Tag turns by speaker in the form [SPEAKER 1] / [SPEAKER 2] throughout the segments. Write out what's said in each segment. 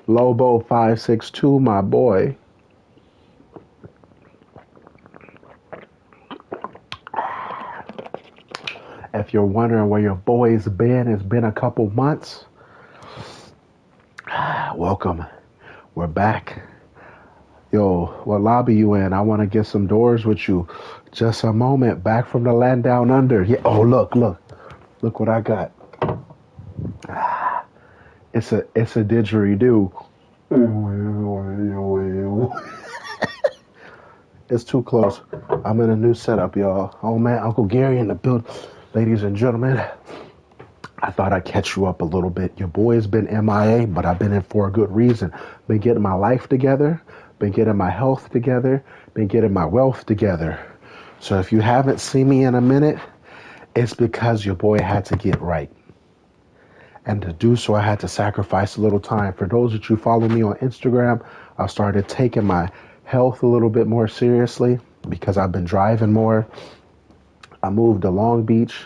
[SPEAKER 1] Lobo 562, my boy. If you're wondering where your boy's been, it's been a couple months. Welcome. We're back. Yo, what lobby you in? I want to get some doors with you. Just a moment. Back from the land down under. Yeah. Oh, look. Look what I got. It's a didgeridoo. It's too close. I'm in a new setup, y'all. Oh man, Uncle Gary in the build. Ladies and gentlemen, I thought I'd catch you up a little bit. Your boy's been MIA, but I've been in for a good reason. Been getting my life together, been getting my health together, been getting my wealth together. So if you haven't seen me in a minute, it's because your boy had to get right. And to do so, I had to sacrifice a little time. For those that you follow me on Instagram, I started taking my health a little bit more seriously because I've been driving more. I moved to Long Beach.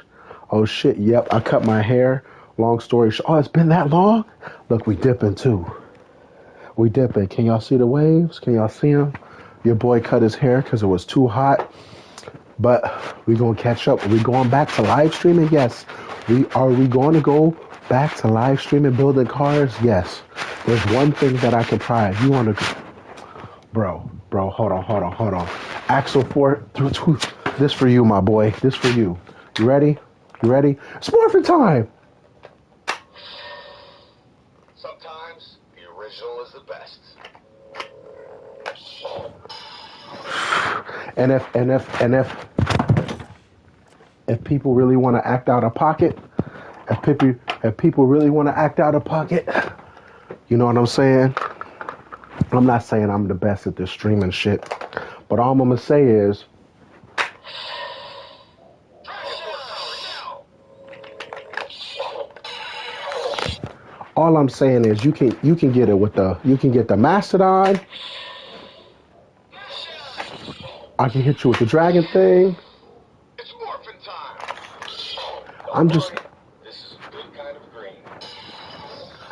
[SPEAKER 1] Oh shit, yep, I cut my hair. Long story short, oh, it's been that long? Look, we dipping too. We dipping. Can y'all see the waves? Can y'all see them? Your boy cut his hair because it was too hot. But we gonna catch up. Are we going back to live streaming? Yes. Are we going to go back to live streaming, building cars? Yes. There's one thing that I can try. If you want to, bro, hold on. Axel 4, this for you, my boy. This for you. You ready? It's morphin' time.
[SPEAKER 2] Sometimes the original is the best.
[SPEAKER 1] And if people really want to act out of pocket, if people really want to act out of pocket, you know what I'm saying? I'm not saying I'm the best at this streaming shit, but all I'm gonna say is, all I'm saying is you can get it with you can get the Mastodon. I can hit you with the dragon thing.
[SPEAKER 2] It's morphin' time.
[SPEAKER 1] I'm just.
[SPEAKER 2] This is a good kind of green.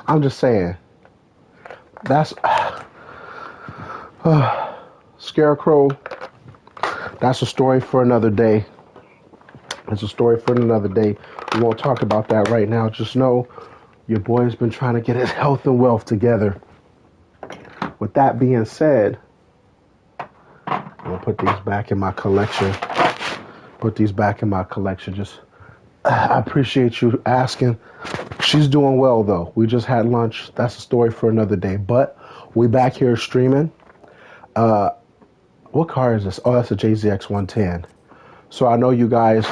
[SPEAKER 1] I'm just saying. That's Scarecrow. That's a story for another day. It's a story for another day. We won't talk about that right now. Just know your boy's been trying to get his health and wealth together. With that being said, I'm gonna put these back in my collection. Just, I appreciate you asking. She's doing well though. We just had lunch. That's a story for another day. But we back here streaming. What car is this? Oh, that's a JZX 110. So I know you guys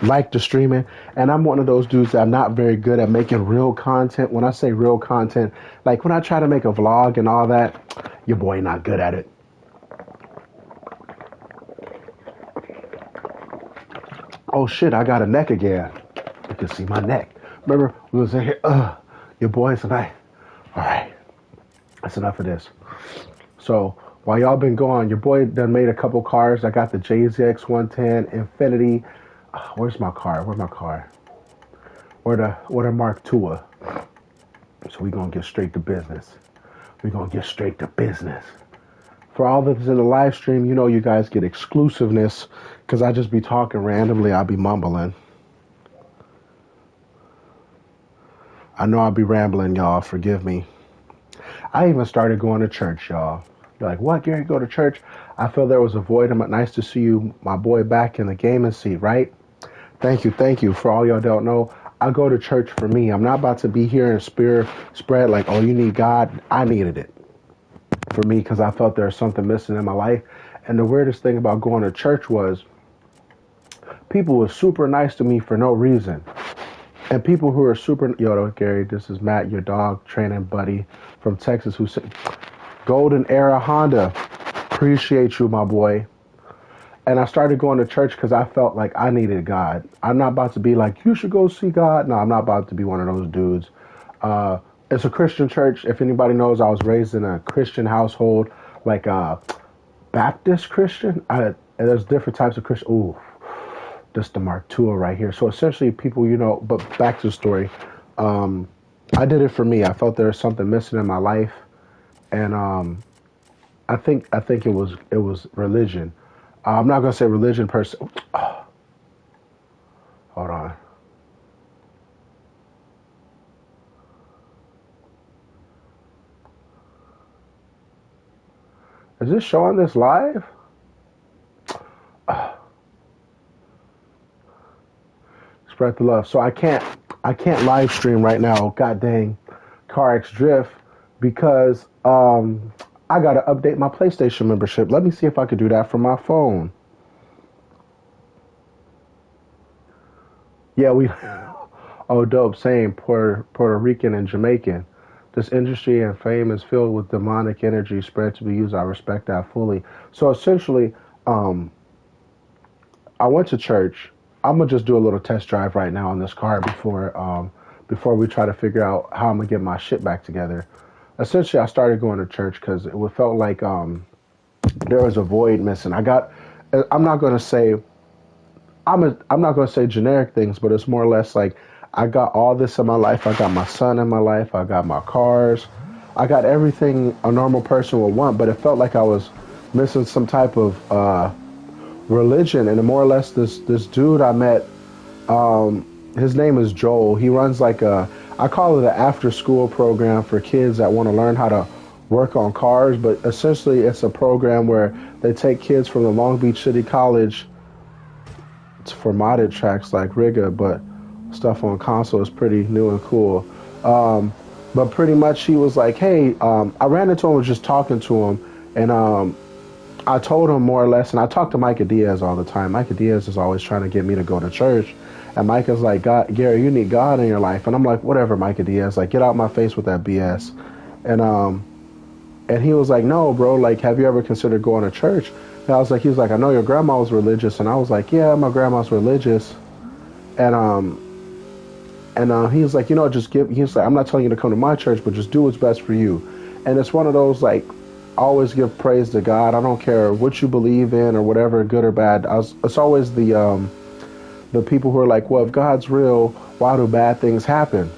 [SPEAKER 1] like the streaming, and I'm one of those dudes that I'm not very good at making real content. When I say real content, like when I try to make a vlog and all that, your boy not good at it. Oh shit, I got a neck again. You can see my neck. Remember, we was in here, your boys and I. All right, that's enough of this. So while y'all been gone, your boy done made a couple cars. I got the JZX 110 Infinity. Where's my car? Where the Mark II? So we gonna get straight to business. For all that's in the live stream, you know you guys get exclusiveness because I just be talking randomly. I'll be mumbling. I know I'll be rambling, y'all. Forgive me. I even started going to church, y'all. You're like, what, Gary, go to church? I feel there was a void. Nice to see you, my boy, back in the gaming seat, right? Thank you. For all y'all don't know, I go to church for me. I'm not about to be here and spread like, oh, you need God. I needed it for me because I felt there was something missing in my life. And the weirdest thing about going to church was people were super nice to me for no reason. And people who are super, yo, Gary, this is Matt, your dog training buddy from Texas, who said, Golden Era Honda, appreciate you, my boy. And I started going to church because I felt like I needed God. I'm not about to be like, you should go see God. No, I'm not about to be one of those dudes. It's a Christian church. If anybody knows, I was raised in a Christian household, like a Baptist Christian. And there's different types of Christian. Ooh, This the Mark II right here. So essentially, people, but back to the story. Um, I did it for me. I felt there was something missing in my life, and I think it was religion. I'm not gonna say religion per se. Hold on. Is this showing this live? Spread the love. So I can't live stream right now. God dang, Carx Drift, because I gotta update my PlayStation membership. Let me see if I could do that from my phone. Yeah, we. Oh, dope. Same. Puerto Rican and Jamaican. This industry and fame is filled with demonic energy spread to be used. I respect that fully. So essentially, um, I went to church. I'm gonna just do a little test drive right now on this car before we try to figure out how I'm gonna get my shit back together. Essentially, I started going to church because it felt like there was a void missing. I'm not gonna say I'm not gonna say generic things, but it's more or less like I got all this in my life. I got my son in my life. I got my cars. I got everything a normal person would want, but it felt like I was missing some type of religion. And more or less, this dude I met, his name is Joel. He runs like I call it an after school program for kids that want to learn how to work on cars. But essentially, it's a program where they take kids from the Long Beach City College for modded tracks like Riga, but stuff on console is pretty new and cool. But pretty much he was like, hey, I ran into him, was just talking to him, and I told him more or less, and I talk to Micah Diaz all the time. Micah Diaz is always trying to get me to go to church, and Micah's like, God, Gary, you need God in your life, and I'm like, whatever, Micah Diaz, like, get out my face with that BS, and he was like, no, bro, like, have you ever considered going to church? And I was like, he was like, I know your grandma was religious, and I was like, yeah, my grandma's religious, and he was like, just give. He was like, I'm not telling you to come to my church, but just do what's best for you. And it's one of those like, always give praise to God. I don't care what you believe in or whatever, good or bad. It's always the people who are like, well, if God's real, why do bad things happen?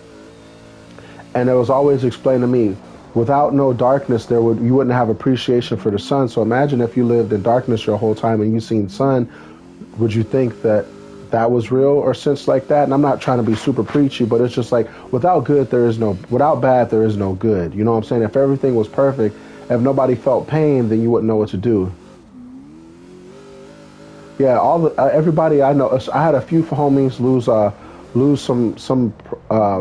[SPEAKER 1] And it was always explained to me, without no darkness, you wouldn't have appreciation for the sun. So imagine if you lived in darkness your whole time and you seen sun, would you think that was real or sense like that? And I'm not trying to be super preachy, but it's just like, without bad, there is no good. You know what I'm saying? If everything was perfect, if nobody felt pain, then you wouldn't know what to do. Yeah, everybody I know. I had a few homies lose some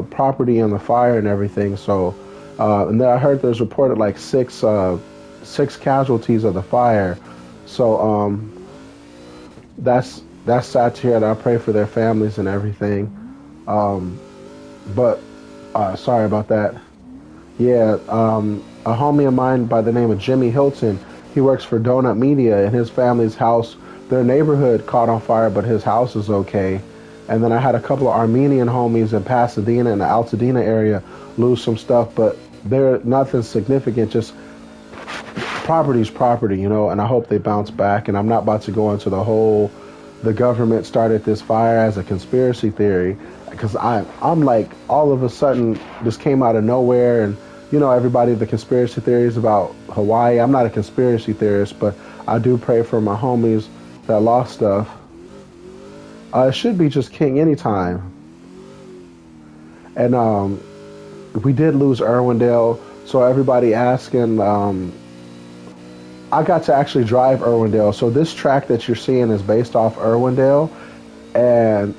[SPEAKER 1] property in the fire and everything. So, and then I heard there's reported like six casualties of the fire. So that's sad to hear. That I pray for their families and everything. But sorry about that. Yeah, a homie of mine by the name of Jimmy Hilton, he works for Donut Media, and his family's house, their neighborhood caught on fire, but his house is okay. And then I had a couple of Armenian homies in Pasadena and the Altadena area lose some stuff, but they're nothing significant, just property's property, and I hope they bounce back. And I'm not about to go into the government started this fire as a conspiracy theory, because I'm like, all of a sudden this came out of nowhere. And the conspiracy theories about Hawaii. I'm not a conspiracy theorist, but I do pray for my homies that lost stuff. It should be just King anytime. And we did lose Irwindale, so everybody asking, I got to actually drive Irwindale. So this track that you're seeing is based off Irwindale, and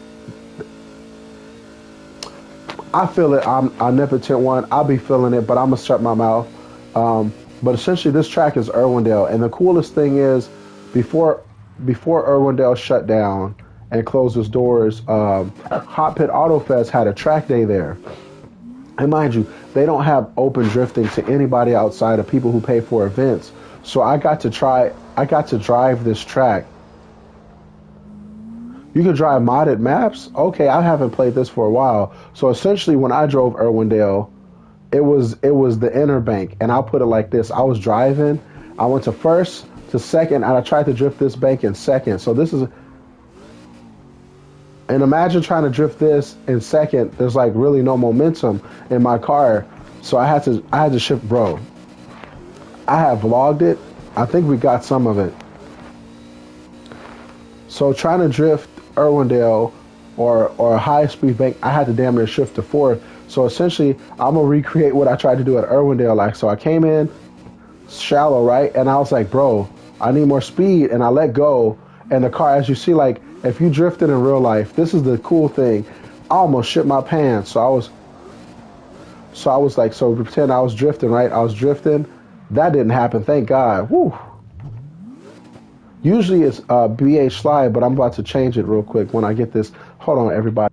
[SPEAKER 1] I feel it. I'm omnipotent one. I'll be feeling it, but I'm gonna shut my mouth. But essentially, this track is Irwindale, and the coolest thing is, before Irwindale shut down and closed its doors, Hot Pit Auto Fest had a track day there. And mind you, they don't have open drifting to anybody outside of people who pay for events. So I got to drive this track. You can drive modded maps? Okay, I haven't played this for a while. So essentially, when I drove Irwindale, it was the inner bank. And I'll put it like this. I was driving. I went to first to second, and I tried to drift this bank in second. So this is... And imagine trying to drift this in second. There's like really no momentum in my car, so I had to shift, bro. I have vlogged it. I think we got some of it. So trying to drift Irwindale or a high speed bank, I had to damn near shift to fourth. So essentially, I'm gonna recreate what I tried to do at Irwindale. Like, so I came in shallow, right, and I was like, bro, I need more speed, and I let go, and the car, as you see, like if you drifted in real life, this is the cool thing. I almost shit my pants. So I was like, so pretend I was drifting, right? I was drifting. That didn't happen, thank God. Woo. Usually it's BH slide, but I'm about to change it real quick when I get this. Hold on, everybody.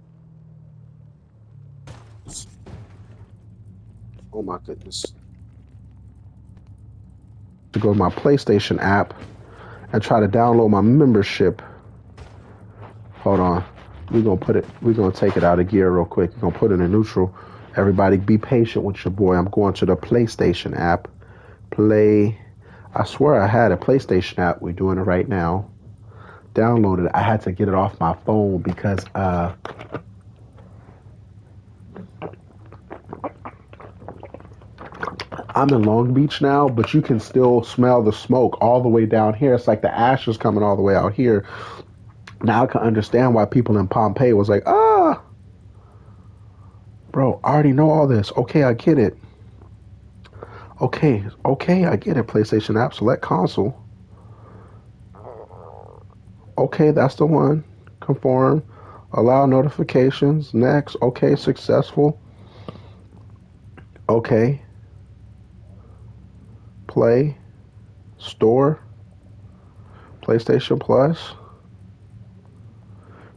[SPEAKER 1] Oh my goodness. To go to my PlayStation app and try to download my membership. Hold on. We're gonna take it out of gear real quick. We're gonna put it in neutral. Everybody be patient with your boy. I'm going to the PlayStation app. I swear I had a PlayStation app. We're doing it right now. Downloaded it. I had to get it off my phone because I'm in Long Beach now, but you can still smell the smoke all the way down here. It's like the ash is coming all the way out here. Now I can understand why people in Pompeii was like, bro, I already know all this. Okay, I get it. Okay, I get it. PlayStation app, select console. Okay, that's the one. Conform. Allow notifications. Next. Okay, successful. Okay. Play. Store. PlayStation Plus.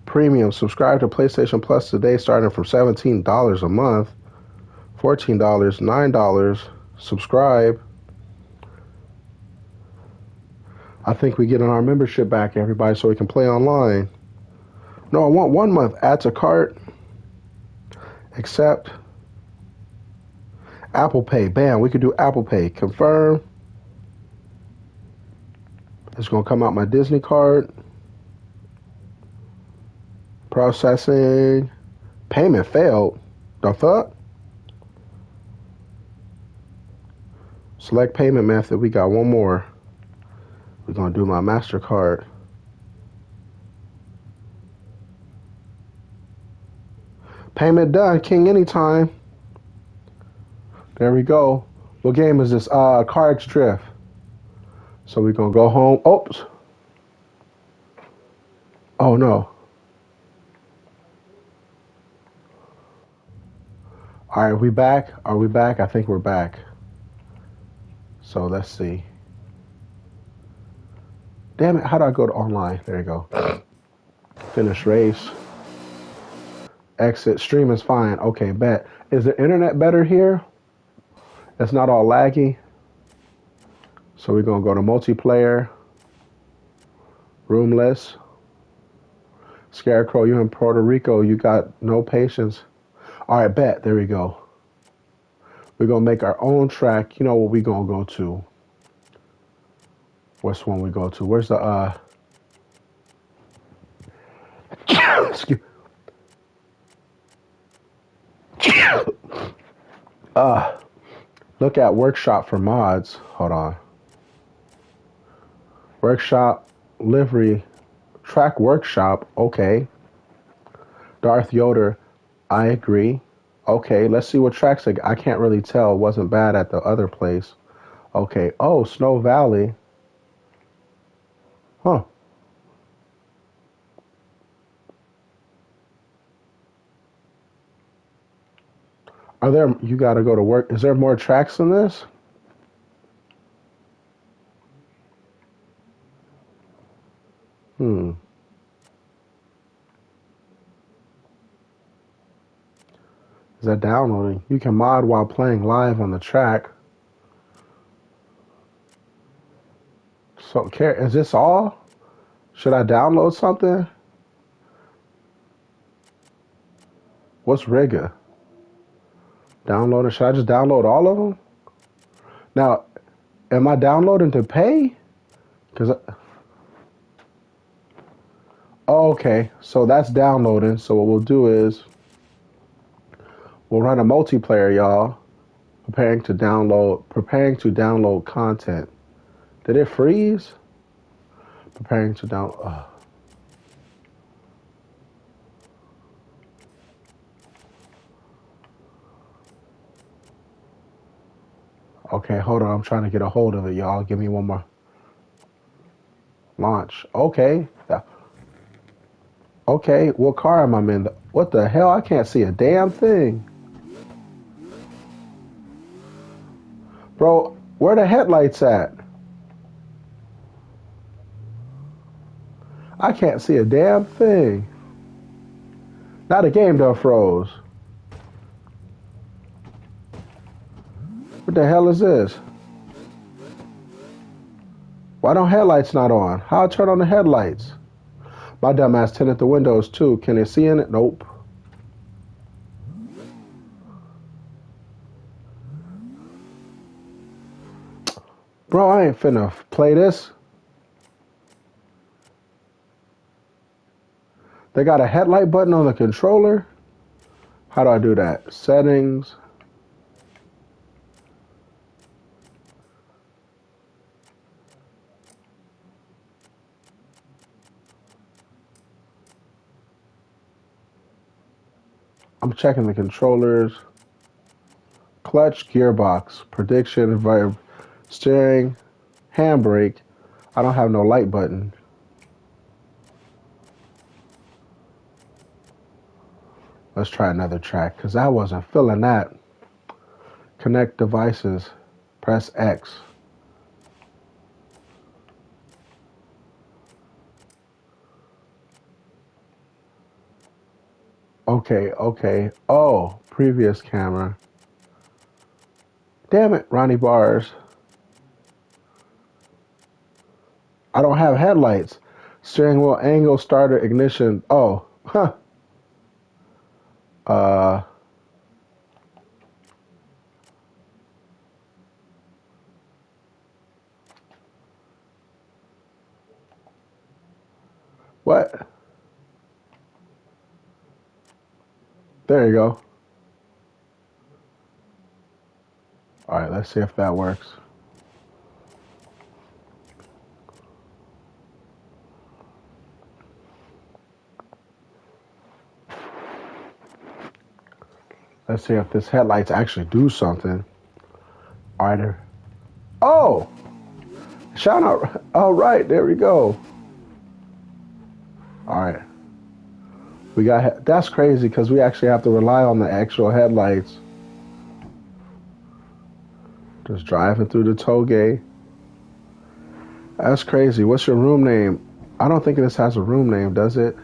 [SPEAKER 1] Premium. Subscribe to PlayStation Plus today starting from $17 a month. $14, $9. Subscribe. I think we get our membership back, everybody, so we can play online. No, I want 1 month. Add to cart. Accept. Apple Pay. Bam, we could do Apple Pay. Confirm. It's going to come out my Disney card. Processing. Payment failed. The fuck? Select payment method. We got one more. We're going to do my MasterCard. Payment done. King anytime. There we go. What game is this? Carx Drift. So we're going to go home. Oops. Oh, no. All right, we back? Are we back? I think we're back. So let's see. Damn it, how do I go to online? There you go. Finish race. Exit. Stream is fine. Okay, bet. Is the internet better here? It's not all laggy. So we're going to go to multiplayer. Roomless. Scarecrow, you in Puerto Rico. You got no patience. All right, bet. There we go. We're going to make our own track. You know what we're going to go to? What's one we go to? Where's the, excuse look at workshop for mods. Hold on. Workshop, livery, track workshop. Okay. Darth Yoder. I agree. Okay, let's see what tracks I can't really tell. It wasn't bad at the other place. Okay. Oh, Snow Valley. Huh. Are there, you got to go to work. Is there more tracks than this? Is that downloading? You can mod while playing live on the track. So, is this all? Should I download something? What's Riga? Downloading. Should I just download all of them? Now, am I downloading to pay? Because Oh, okay, so that's downloading. So what we'll do is we'll run a multiplayer, y'all. Preparing to download content. Did it freeze? Preparing to download. Okay, hold on. I'm trying to get a hold of it, y'all. Give me one more. Launch. Okay. Okay, what car am I in? What the hell? I can't see a damn thing. Bro, where the headlights at? I can't see a damn thing. Now the game done froze. What the hell is this? Why don't headlights not on? How I turn on the headlights? My dumb ass tinted the windows too. Can they see in it? Nope. Bro, I ain't finna play this. They got a headlight button on the controller? How do I do that? Settings. I'm checking the controllers. Clutch, gearbox, prediction, steering, handbrake. I don't have no light button. Let's try another track because I wasn't feeling that. Connect devices. Press X. Okay, okay. Oh, previous camera. Damn it, Ronnie Bars. I don't have headlights. Steering wheel angle, starter, ignition. Oh, huh. Uh, what? There you go. All right, let's see if that works. Let's see if this headlights actually do something. All right. Oh, shout out. All right, there we go. All right. We got, that's crazy because we actually have to rely on the actual headlights. Just driving through the tollgate. That's crazy. What's your room name? I don't think this has a room name, does it?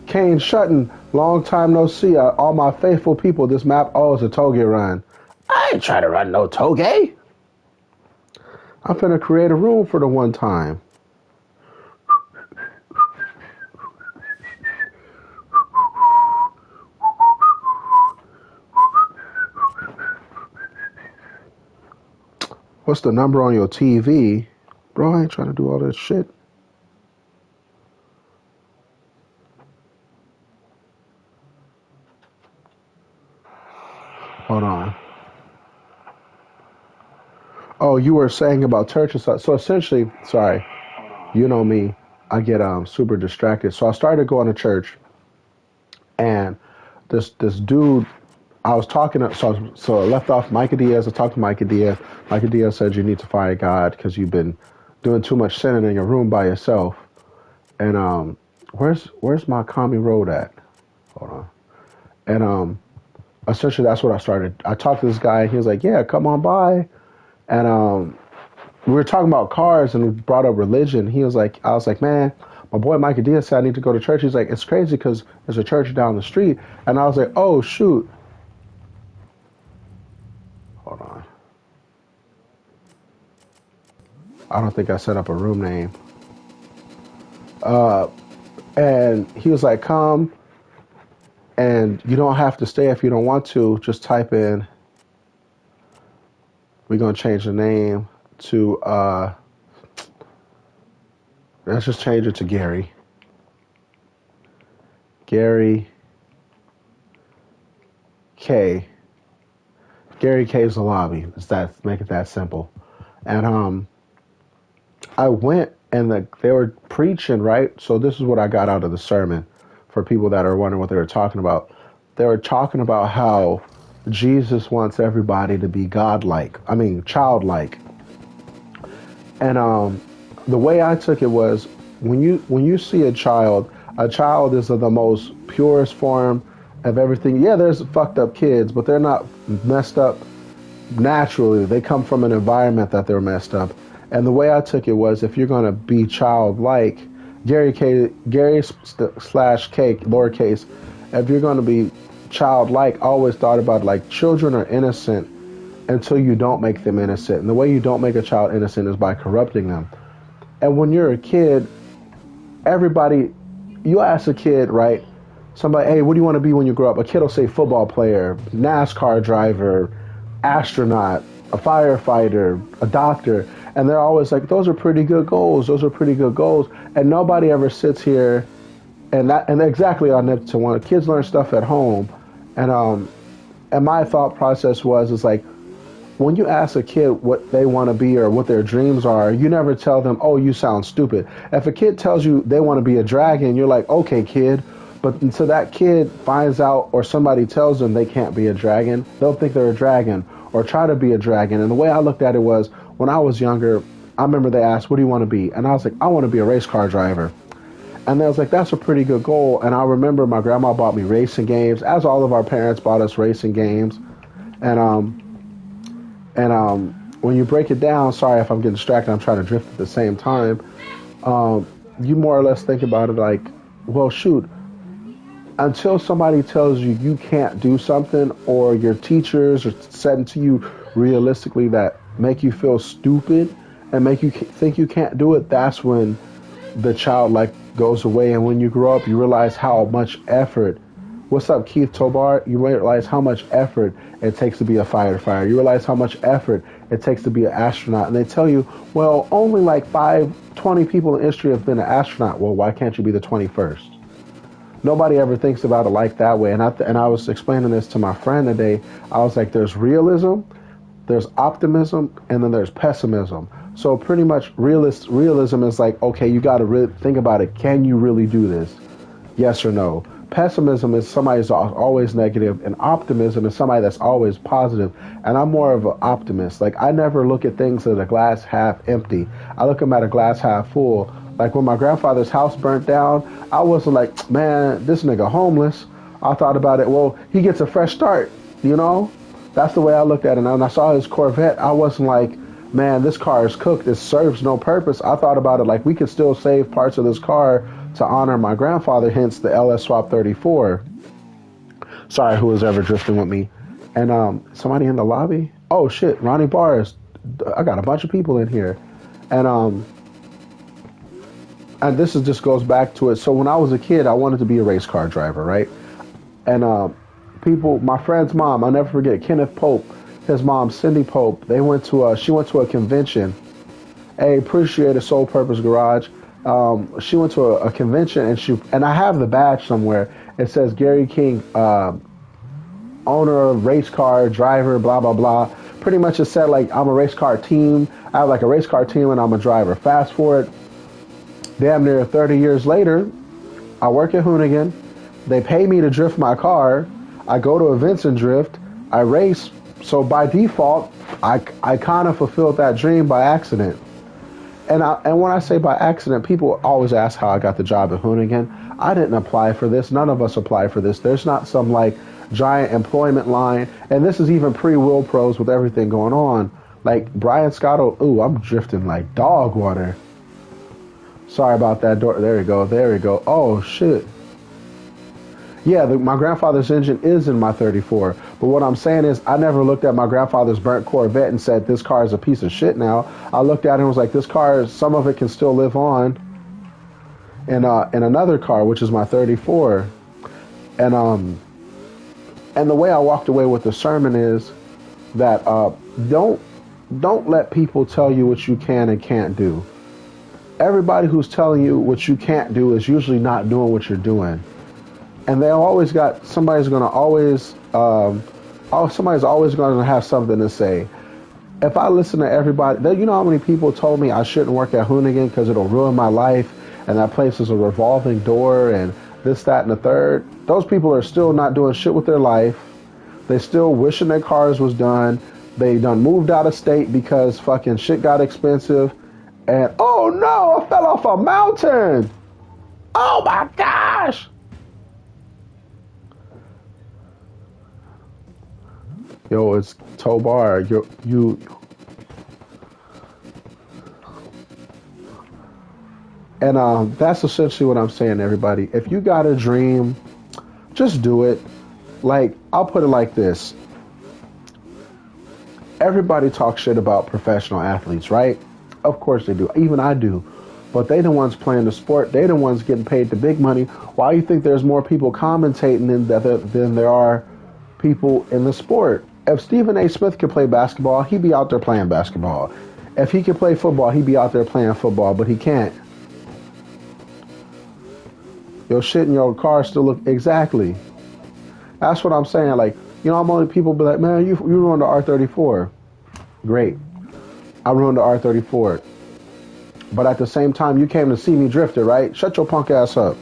[SPEAKER 1] Kane Shutton, long time no see. All my faithful people, this map, oh, it's a tollgate run. I ain't trying to run no tollgate. I'm finna create a room for the one time. What's the number on your TV? Bro, I ain't trying to do all that shit. Hold on. Oh, you were saying about church and stuff. So essentially, sorry, you know me, I get super distracted. So I started going to church, and this dude, I was talking to, so I left off Micah Diaz. I talked to Micah Diaz. Micah Diaz said you need to fire God because you've been doing too much sinning in your room by yourself. And where's my commie road at? Hold on. And essentially that's what I started. I talked to this guy. And he was like, "Yeah, come on by." And we were talking about cars and we brought up religion. He was like, I was like, "Man, my boy Micah Diaz said I need to go to church." He's like, "It's crazy because there's a church down the street." And I was like, "Oh shoot." Hold on. I don't think I set up a room name. And he was like, "Come, and you don't have to stay if you don't want to. Just type in." We're gonna change the name to Let's just change it to Gary. Gary K. Gary K's the lobby. Make it that simple. And I went and they were preaching, right? So this is what I got out of the sermon for people that are wondering what they were talking about. They were talking about how Jesus wants everybody to be childlike. And the way I took it was when you see a child is of the most purest form of everything. Yeah, there's fucked up kids, but they're not messed up naturally. They come from an environment that they're messed up. And the way I took it was, if you're going to be childlike, Gary slash K, lowercase, if you're going to be childlike, I always thought about like children are innocent until you don't make them innocent. And the way you don't make a child innocent is by corrupting them. And when you're a kid, you ask a kid, right? Somebody, hey, what do you want to be when you grow up? A kid will say football player, NASCAR driver, astronaut, a firefighter, a doctor. And they're always like, those are pretty good goals. Those are pretty good goals. And nobody ever sits here and exactly on that to one. Kids learn stuff at home. And my thought process is like, when you ask a kid what they want to be or what their dreams are, you never tell them, oh, you sound stupid. If a kid tells you they want to be a dragon, you're like, okay, kid. But until that kid finds out or somebody tells them they can't be a dragon, they'll think they're a dragon or try to be a dragon. And the way I looked at it was, when I was younger, I remember they asked, what do you want to be? And I was like, I want to be a race car driver. And they was like, that's a pretty good goal. And I remember my grandma bought me racing games, as all of our parents bought us racing games. And when you break it down, sorry if I'm getting distracted, I'm trying to drift at the same time. You more or less think about it like, well, shoot, until somebody tells you you can't do something, or your teachers are setting to you realistically that make you feel stupid and make you think you can't do it, that's when the childlike goes away. And when you grow up, you realize how much effort. What's up, Keith Tobar? You realize how much effort it takes to be a firefighter. You realize how much effort it takes to be an astronaut. And they tell you, well, only like 20 people in history have been an astronaut. Well, why can't you be the 21st? Nobody ever thinks about it like that way. And I was explaining this to my friend today. I was like, there's realism, there's optimism, and then there's pessimism. So pretty much realism is like, okay, you got to really think about it. Can you really do this? Yes or no? Pessimism is somebody who's always negative, and optimism is somebody that's always positive. And I'm more of an optimist. Like, I never look at things as a glass half empty. I look at them at a glass half full. Like when my grandfather's house burnt down, I wasn't like, man, this nigga homeless. I thought about it, well, he gets a fresh start, you know? That's the way I looked at it. And when I saw his Corvette, I wasn't like, man, this car is cooked. It serves no purpose. I thought about it like we could still save parts of this car to honor my grandfather, hence the LS Swap 34. Sorry, who was ever drifting with me. And somebody in the lobby? Oh, shit, Ronnie Bars. I got a bunch of people in here. And this just goes back to it. So when I was a kid, I wanted to be a race car driver, right? And my friend's mom, I'll never forget, Kenneth Pope, his mom, Cindy Pope, she went to a convention. Hey, appreciate it, Soul Purpose Garage. She went to a convention, and I have the badge somewhere. It says Gary King, owner of race car, driver, blah, blah, blah. Pretty much it said like, I'm a race car team. I have like a race car team and I'm a driver. Fast forward, damn near 30 years later, I work at Hoonigan. They pay me to drift my car. I go to events and drift. I race. So by default, I kind of fulfilled that dream by accident. And when I say by accident, people always ask how I got the job at Hoonigan. I didn't apply for this. None of us apply for this. There's not some like giant employment line. And this is even pre-Will Pros with everything going on. Like Brian Scotto, ooh, I'm drifting like dog water. Sorry about that door. There we go. Oh, shit. Yeah, my grandfather's engine is in my 34. But what I'm saying is I never looked at my grandfather's burnt Corvette and said, this car is a piece of shit now. I looked at it and was like, this car, some of it can still live on in another car, which is my 34. And the way I walked away with the sermon is that don't let people tell you what you can and can't do. everybody who's telling you what you can't do is usually not doing what you're doing. And they always got, somebody's always going to have something to say. If I listen to everybody, you know how many people told me I shouldn't work at Hoonigan because it'll ruin my life, and that place is a revolving door, and this, that, and the third. Those people are still not doing shit with their life. They still wishing their cars was done. They done moved out of state because fucking shit got expensive. And, oh no, I fell off a mountain. Oh my gosh. Yo, it's Tobar. You. And that's essentially what I'm saying, everybody. If you got a dream, just do it. Like, I'll put it like this. Everybody talks shit about professional athletes, right? Of course they do. Even I do. But they the ones playing the sport. They the ones getting paid the big money. Why do you think there's more people commentating than there are people in the sport? If Stephen A. Smith could play basketball, he'd be out there playing basketball. If he could play football, he'd be out there playing football, but he can't. Your shit in your car still look exactly. That's what I'm saying. Like, you know, I'm only people be like, man, you ruined the R34. Great. I ruined the R34. But at the same time, you came to see me drifted, right? Shut your punk ass up.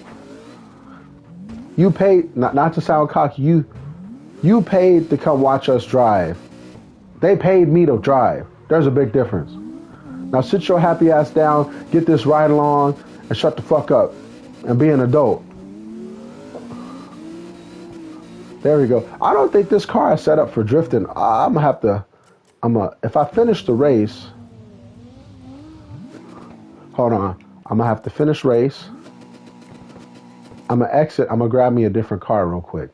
[SPEAKER 1] You paid, not to sound cocky, you paid to come watch us drive. They paid me to drive. There's a big difference. Now sit your happy ass down, get this ride along, and shut the fuck up. And be an adult. There we go. I don't think this car is set up for drifting. If I finish the race, hold on. I'm gonna have to finish race. I'm gonna exit. I'm gonna grab me a different car real quick.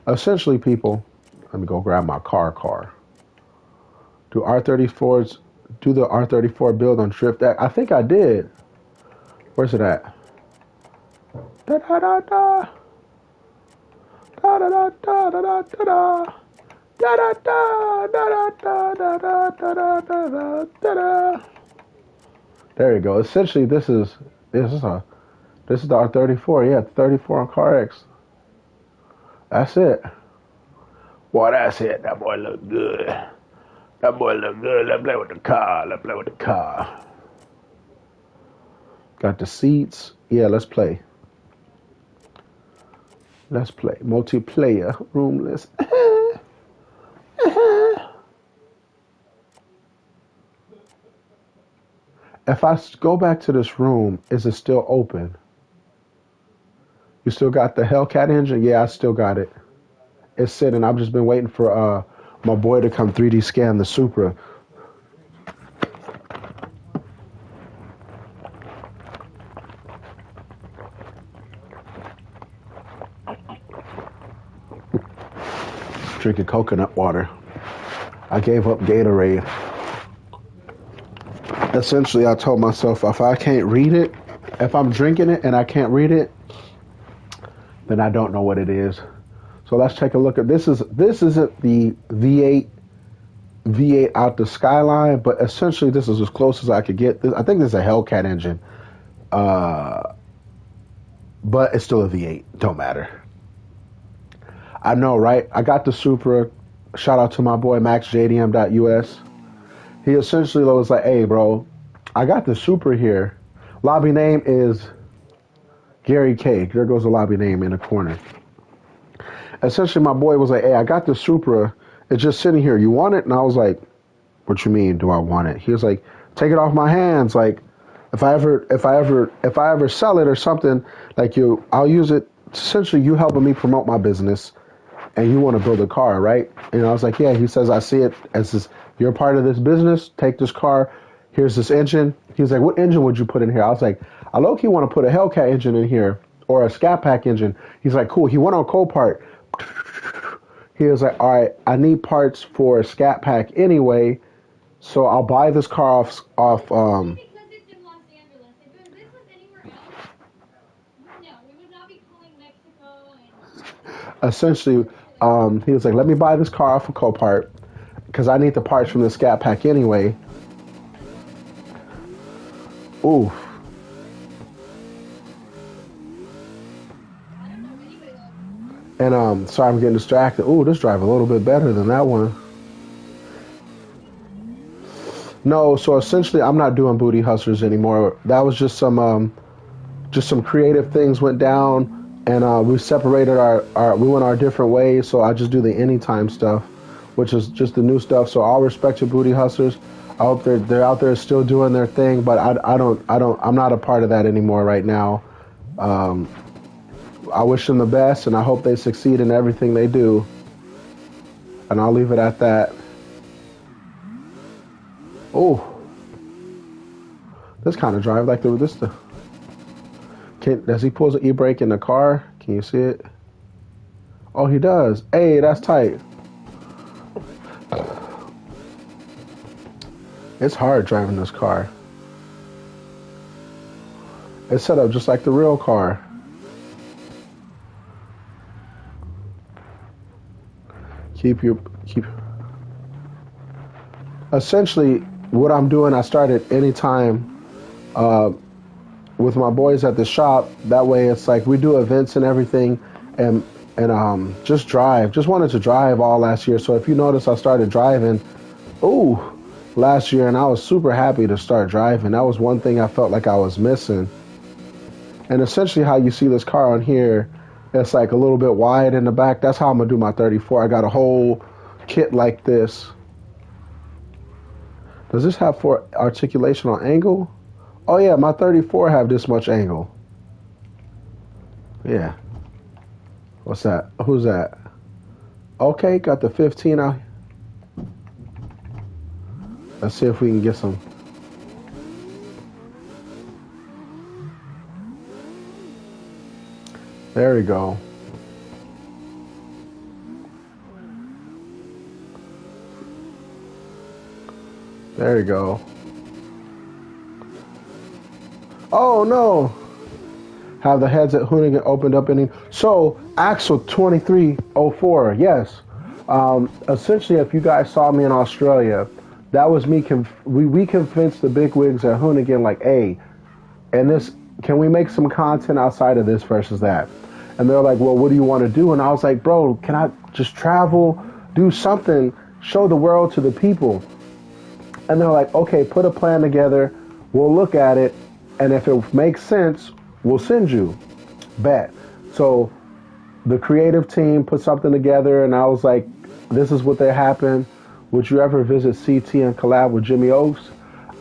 [SPEAKER 1] Essentially, people, let me go grab my car. Do the R34 build on Drift? I think I did. Where's it at? Da da da da. Da da da da da da da. Da da da da da da da da da da da. There you go. Essentially, this is the R34. Yeah, 34 on Carx. That's it. Boy, that's it. That boy look good. Let's play with the car. Got the seats. Yeah, let's play. Multiplayer. Roomless. If I go back to this room, is it still open? You still got the Hellcat engine? Yeah, I still got it. It's sitting. I've just been waiting for my boy to come 3D scan the Supra. Drinking coconut water. I gave up Gatorade. Essentially, I told myself if I can't read it, if I'm drinking it and I can't read it, then I don't know what it is. So let's take a look at this. This isn't the V8 out the Skyline, but essentially this is as close as I could get. I think this is a Hellcat engine, but it's still a V8. Don't matter. I know, right? I got the Supra. Shout out to my boy MaxJDM.us. He essentially was like, hey, bro, I got the Supra here. Lobby name is Gary K. There goes the lobby name in the corner. Essentially, my boy was like, hey, I got the Supra. It's just sitting here. You want it? And I was like, what you mean, do I want it? He was like, take it off my hands. Like, if I ever sell it or something, like I'll use it. Essentially, you helping me promote my business. And you want to build a car, right? And I was like, yeah. He says, I see it as this, you're part of this business. Take this car. Here's this engine. He was like, what engine would you put in here? I was like, I low-key want to put a Hellcat engine in here or a Scat Pack engine. He's like, cool. He went on Copart. He was like, all right, I need parts for a Scat Pack anyway, so I'll buy this car off
[SPEAKER 3] Because it's in Los Angeles. If this was anywhere else, no, we would not be calling Mexico and...
[SPEAKER 1] Essentially, he was like, let me buy this car off of Copart because I need the parts from the Scat Pack anyway. Oof. And sorry, I'm getting distracted. Ooh, this drive a little bit better than that one. No, so essentially, I'm not doing booty hustlers anymore. That was just some creative things went down, and we separated we went our different ways. So I just do the anytime stuff, which is just the new stuff. So all respect to booty hustlers. I hope they're out there still doing their thing, but I'm not a part of that anymore right now. Um, I wish them the best, and I hope they succeed in everything they do. And I'll leave it at that. Oh, this kind of drive like the. Does he pull the e-brake in the car? Can you see it? Oh, he does. Hey, that's tight. It's hard driving this car. It's set up just like the real car. Keep. Essentially, what I'm doing, I started anytime with my boys at the shop. That way, it's like we do events and everything, and just drive. Just wanted to drive all last year. So if you notice, I started driving. Last year, and I was super happy to start driving. That was one thing I felt like I was missing. And essentially, how you see this car on here, it's like a little bit wide in the back. That's how I'm gonna do my 34. I got a whole kit like this. Does this have for articulation on angle? Oh yeah, my 34 have this much angle. Yeah. What's that? Who's that? Okay, got the 15 out. Let's see if we can get some. There we go. There we go. Oh no! Have the heads at Hoonigan opened up any? So Axel 2304. Yes. Essentially, if you guys saw me in Australia, that was me. We convinced the big wigs at Hoonigan, like, hey, and this, can we make some content outside of this versus that? And they're like, well, what do you want to do? And I was like, bro, can I just travel, do something, show the world to the people? And they're like, okay, put a plan together. We'll look at it. And if it makes sense, we'll send you. Bet. So the creative team put something together, and I was like, this is what they happened. Would you ever visit CT and collab with Jimmy Oaks?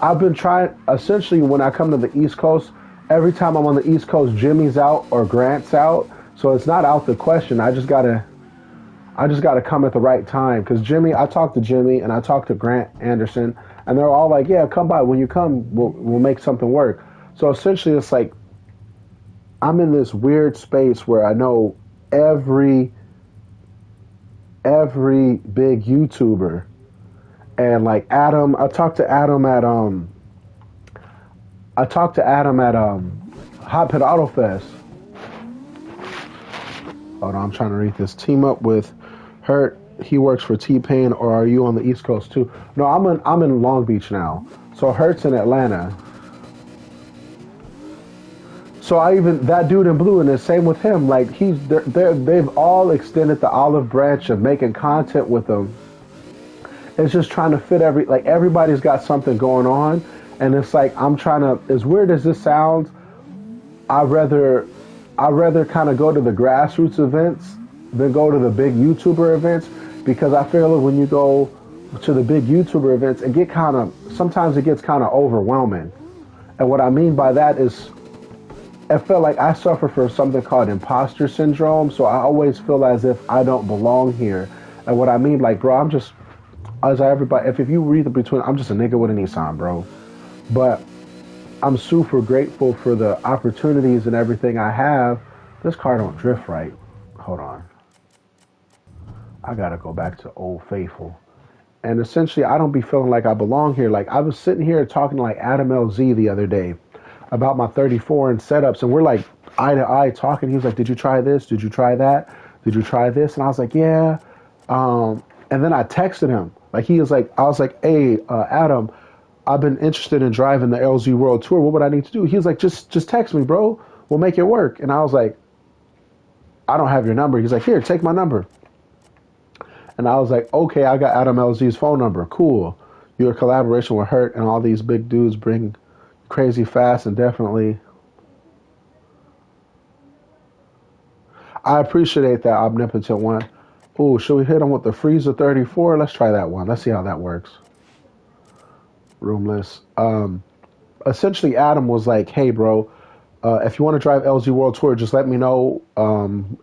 [SPEAKER 1] I've been trying, essentially, when I come to the East Coast, every time I'm on the East Coast, Jimmy's out or Grant's out. So it's not out the question. I just gotta come at the right time. Because Jimmy, I talked to Jimmy and I talked to Grant Anderson, and they're all like, yeah, come by. When you come, we'll make something work. So essentially, it's like, I'm in this weird space where I know every big YouTuber. And like Adam, I talked to Adam at Hot Pit Auto Fest. Hold on, I'm trying to read this. Team up with Hurt. He works for T-Pain, or are you on the East Coast too? No, I'm in Long Beach now. So Hurt's in Atlanta. So that dude in blue, and the same with him. Like they've all extended the olive branch of making content with them. It's just trying to fit everybody's got something going on, and it's like I'm trying to. As weird as this sounds, I'd rather kind of go to the grassroots events than go to the big YouTuber events, because I feel like when you go to the big YouTuber events, sometimes it gets kind of overwhelming. And what I mean by that is, I feel like I suffer from something called imposter syndrome, so I always feel as if I don't belong here. And what I mean, like, bro, I'm just, if you read the between, I'm just a nigga with a Nissan, bro. But I'm super grateful for the opportunities and everything I have. This car don't drift right. Hold on. I gotta go back to Old Faithful. And essentially, I don't be feeling like I belong here. Like, I was sitting here talking to like Adam LZ the other day about my 34 and setups, and we're like eye to eye talking. He was like, did you try this? Did you try that? Did you try this? And I was like, yeah. And then I texted him. Like, I was like, hey, Adam, I've been interested in driving the LZ World Tour. What would I need to do? He was like, just text me, bro. We'll make it work. And I was like, I don't have your number. He's like, here, take my number. And I was like, okay, I got Adam LZ's phone number. Cool. Your collaboration with Hurt and all these big dudes bring crazy fast and definitely. I appreciate that omnipotent one. Ooh, should we hit him with the Freezer 34? Let's try that one. Let's see how that works. Roomless. Essentially, Adam was like, hey, bro, if you want to drive LZ World Tour, just let me know.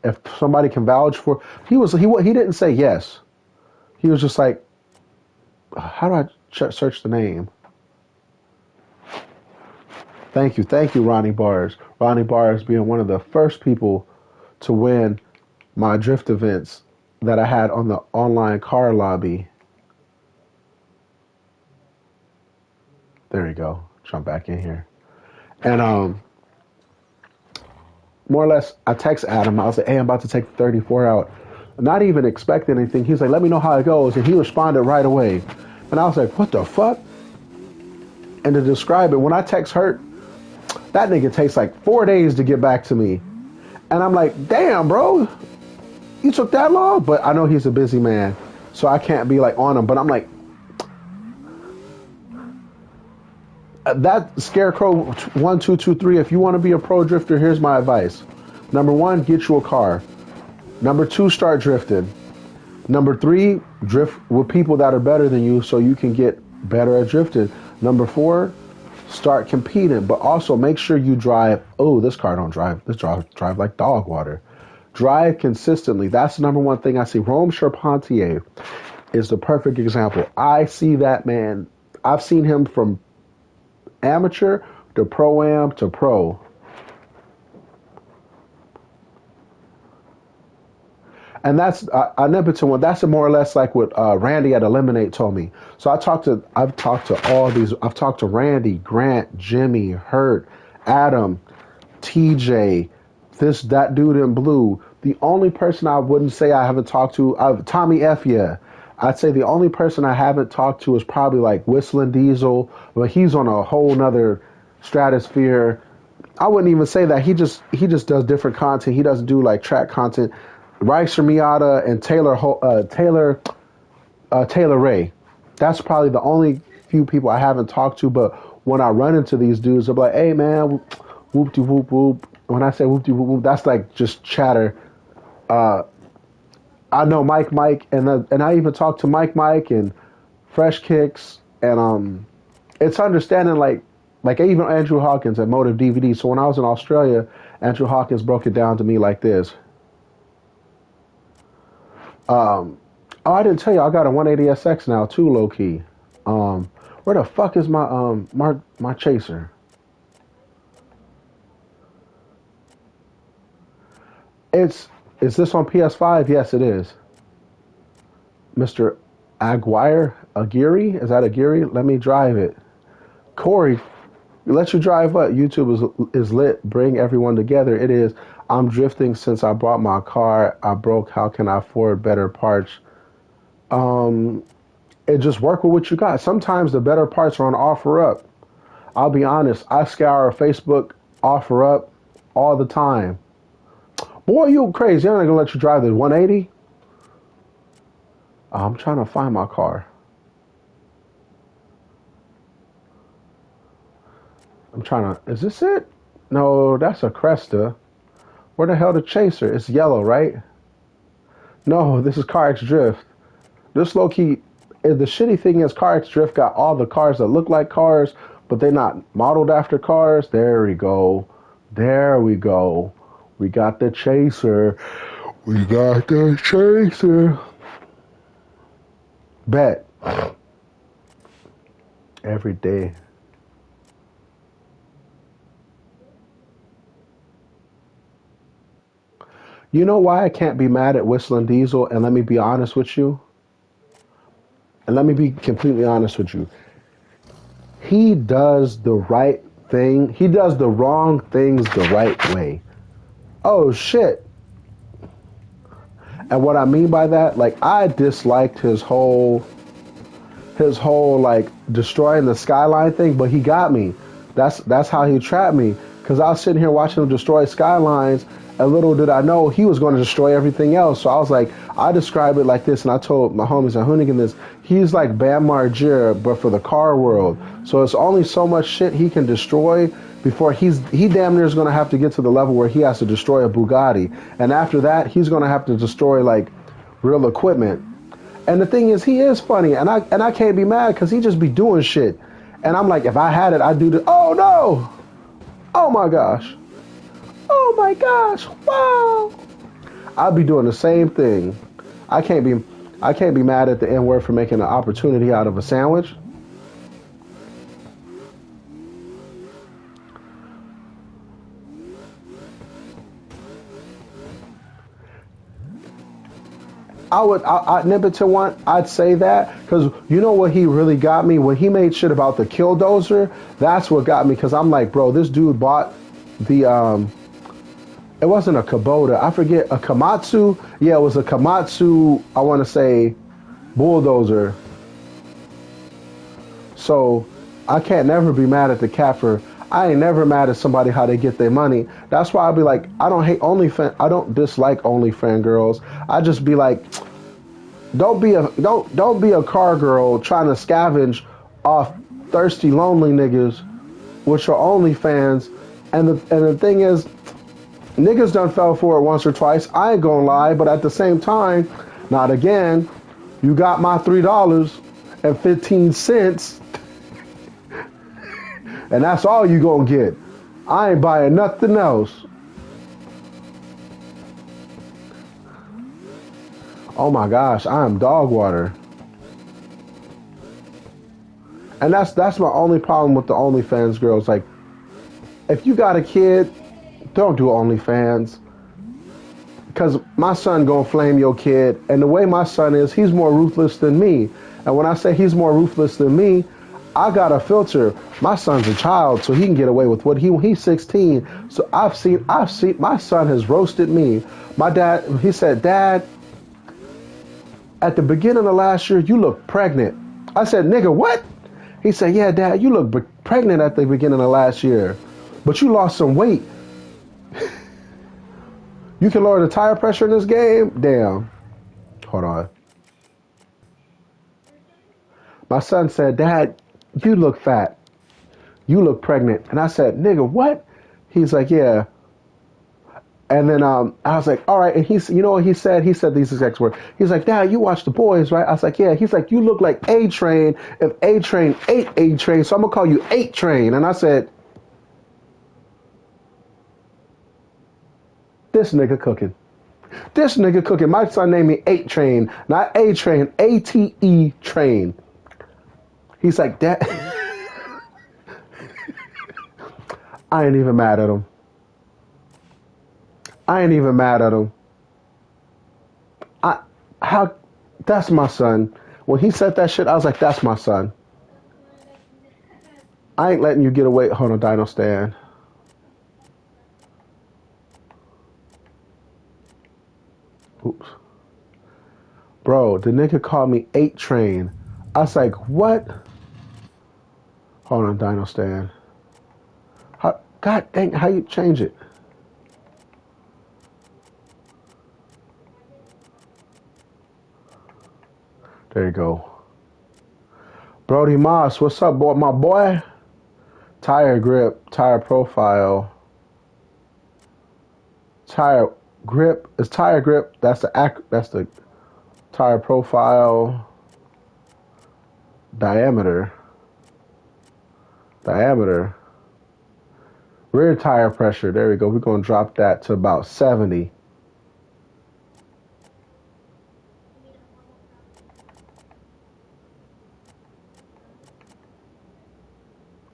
[SPEAKER 1] If somebody can vouch for... He didn't say yes. He was just like, how do I search the name? Thank you, Ronnie Bars. Ronnie Bars being one of the first people to win my drift events that I had on the online car lobby. There you go. Jump back in here. And more or less, I text Adam. I was like, hey, I'm about to take the 34 out. Not even expecting anything. He's like, let me know how it goes. And he responded right away. And I was like, what the fuck? And to describe it, when I text Hurt, that nigga takes like 4 days to get back to me. And I'm like, damn, bro, you took that long? But I know he's a busy man, so I can't be like on him. But I'm like, that Scarecrow 1223, if you want to be a pro drifter, here's my advice. Number 1, get you a car. Number 2, start drifting. Number 3, drift with people that are better than you so you can get better at drifting. Number 4, start competing, but also make sure you drive. Oh, this car don't drive. This drive like dog water. Drive consistently. That's the number 1 thing I see. Rome Charpentier is the perfect example. I see that man. I've seen him from amateur to pro-am to pro. And that's omnipotent one. That's more or less like what Randy at Eliminate told me. So I've talked to all these. I've talked to Randy, Grant, Jimmy, Hurt, Adam, TJ, that dude in blue. The only person I wouldn't say I haven't talked to, Tommy F. Yeah, I'd say the only person I haven't talked to is probably like Whistling Diesel, but he's on a whole nother stratosphere. I wouldn't even say that. He just does different content. He doesn't do like track content. Ricer Miata and Taylor Ray. That's probably the only few people I haven't talked to. But when I run into these dudes, I'm like, hey man, whoop de whoop whoop. When I say whoop de whoop whoop, that's like just chatter. I know Mike, and I even talked to Mike and Fresh Kicks, and it's understanding like even Andrew Hawkins at Motive DVD. So when I was in Australia, Andrew Hawkins broke it down to me like this. Oh, I didn't tell you, I got a 180SX now too, low key. Where the fuck is my chaser? Is this on PS5? Yes, it is. Mr. Aguirre? Is that Aguirre? Let me drive it. Corey, let you drive what? YouTube is lit. Bring everyone together. It is. I'm drifting since I bought my car. I broke. How can I afford better parts? It just work with what you got. Sometimes the better parts are on OfferUp. I'll be honest. I scour Facebook OfferUp all the time. Boy, you crazy. I'm not going to let you drive the 180. I'm trying to find my car. Is this it? No, that's a Cresta. Where the hell the Chaser? It's yellow, right? No, this is Carx Drift. This low key, the shitty thing is Carx Drift got all the cars that look like cars, but they're not modeled after cars. There we go. There we go. We got the Chaser. We got the Chaser. Bet. Every day. You know why I can't be mad at Whistling Diesel? And let me be honest with you. And let me be completely honest with you. He does the right thing. He does the wrong things the right way. Oh, shit. And what I mean by that, like, I disliked his whole his whole like destroying the skyline thing, but he got me. That's how he trapped me. Cause I was sitting here watching him destroy skylines, and little did I know he was going to destroy everything else. So I was like, I describe it like this, and I told my homies at Hoonigan this. He's like Bam Margera, but for the car world. So it's only so much shit he can destroy before he damn near is going to have to get to the level where he has to destroy a Bugatti, and after that he's going to have to destroy like real equipment. And the thing is, he is funny, and I can't be mad because he just be doing shit. And I'm like, if I had it, I'd do this. Oh no! Oh my gosh! Oh my gosh! Wow! I'd be doing the same thing. I can't be mad at the N word for making an opportunity out of a sandwich. I Nippleton one, I'd say that, because you know what he really got me? When he made shit about the Killdozer, that's what got me, because I'm like, bro, this dude bought the, it wasn't a Kubota, I forget, a Komatsu? Yeah, it was a Komatsu, I want to say, bulldozer. So, I can't never be mad at the cat for, I ain't never mad at somebody how they get their money. That's why I'll be like, I don't hate OnlyFans, I don't dislike OnlyFans girls. I just be like, don't be a car girl trying to scavenge off thirsty, lonely niggas with your OnlyFans. And the thing is, niggas done fell for it once or twice. I ain't gonna lie, but at the same time, not again. You got my $3.15. And that's all you gonna get. I ain't buying nothing else. Oh my gosh, I am dog water. And that's my only problem with the OnlyFans girls. Like, if you got a kid, don't do OnlyFans. Because my son gonna flame your kid. And the way my son is, he's more ruthless than me. And when I say he's more ruthless than me, I got a filter. My son's a child, so he can get away with what he's 16. So I've seen my son has roasted me. My dad, he said, Dad, at the beginning of last year, you look pregnant. I said, nigga, what? He said, yeah, Dad, you look pregnant at the beginning of last year, but you lost some weight. You can lower the tire pressure in this game? Damn. Hold on. My son said, Dad, you look fat. You look pregnant. And I said, nigga, what? He's like, yeah. And then I was like, all right. And he's, you know what he said? He said these exact words. He's like, Dad, you watch The Boys, right? I was like, yeah. He's like, you look like A-Train if A-Train ate A-Train, so I'm going to call you 8-Train. And I said, this nigga cooking. This nigga cooking. My son named me 8-Train, not A-Train, A-T-E Train. He's like, Dad. I ain't even mad at him. That's my son. When he said that shit, I was like, that's my son. I ain't letting you get away. Hold on, Dino stand. Oops. Bro, the nigga called me 8-Train. I was like, what? Hold on, Dino stand. God dang, how you change it? There you go. Brody Moss, what's up, boy? My boy? Tire grip, tire profile. Tire grip is tire grip. That's the tire profile. Diameter. Rear tire pressure. There we go. We're gonna drop that to about 70.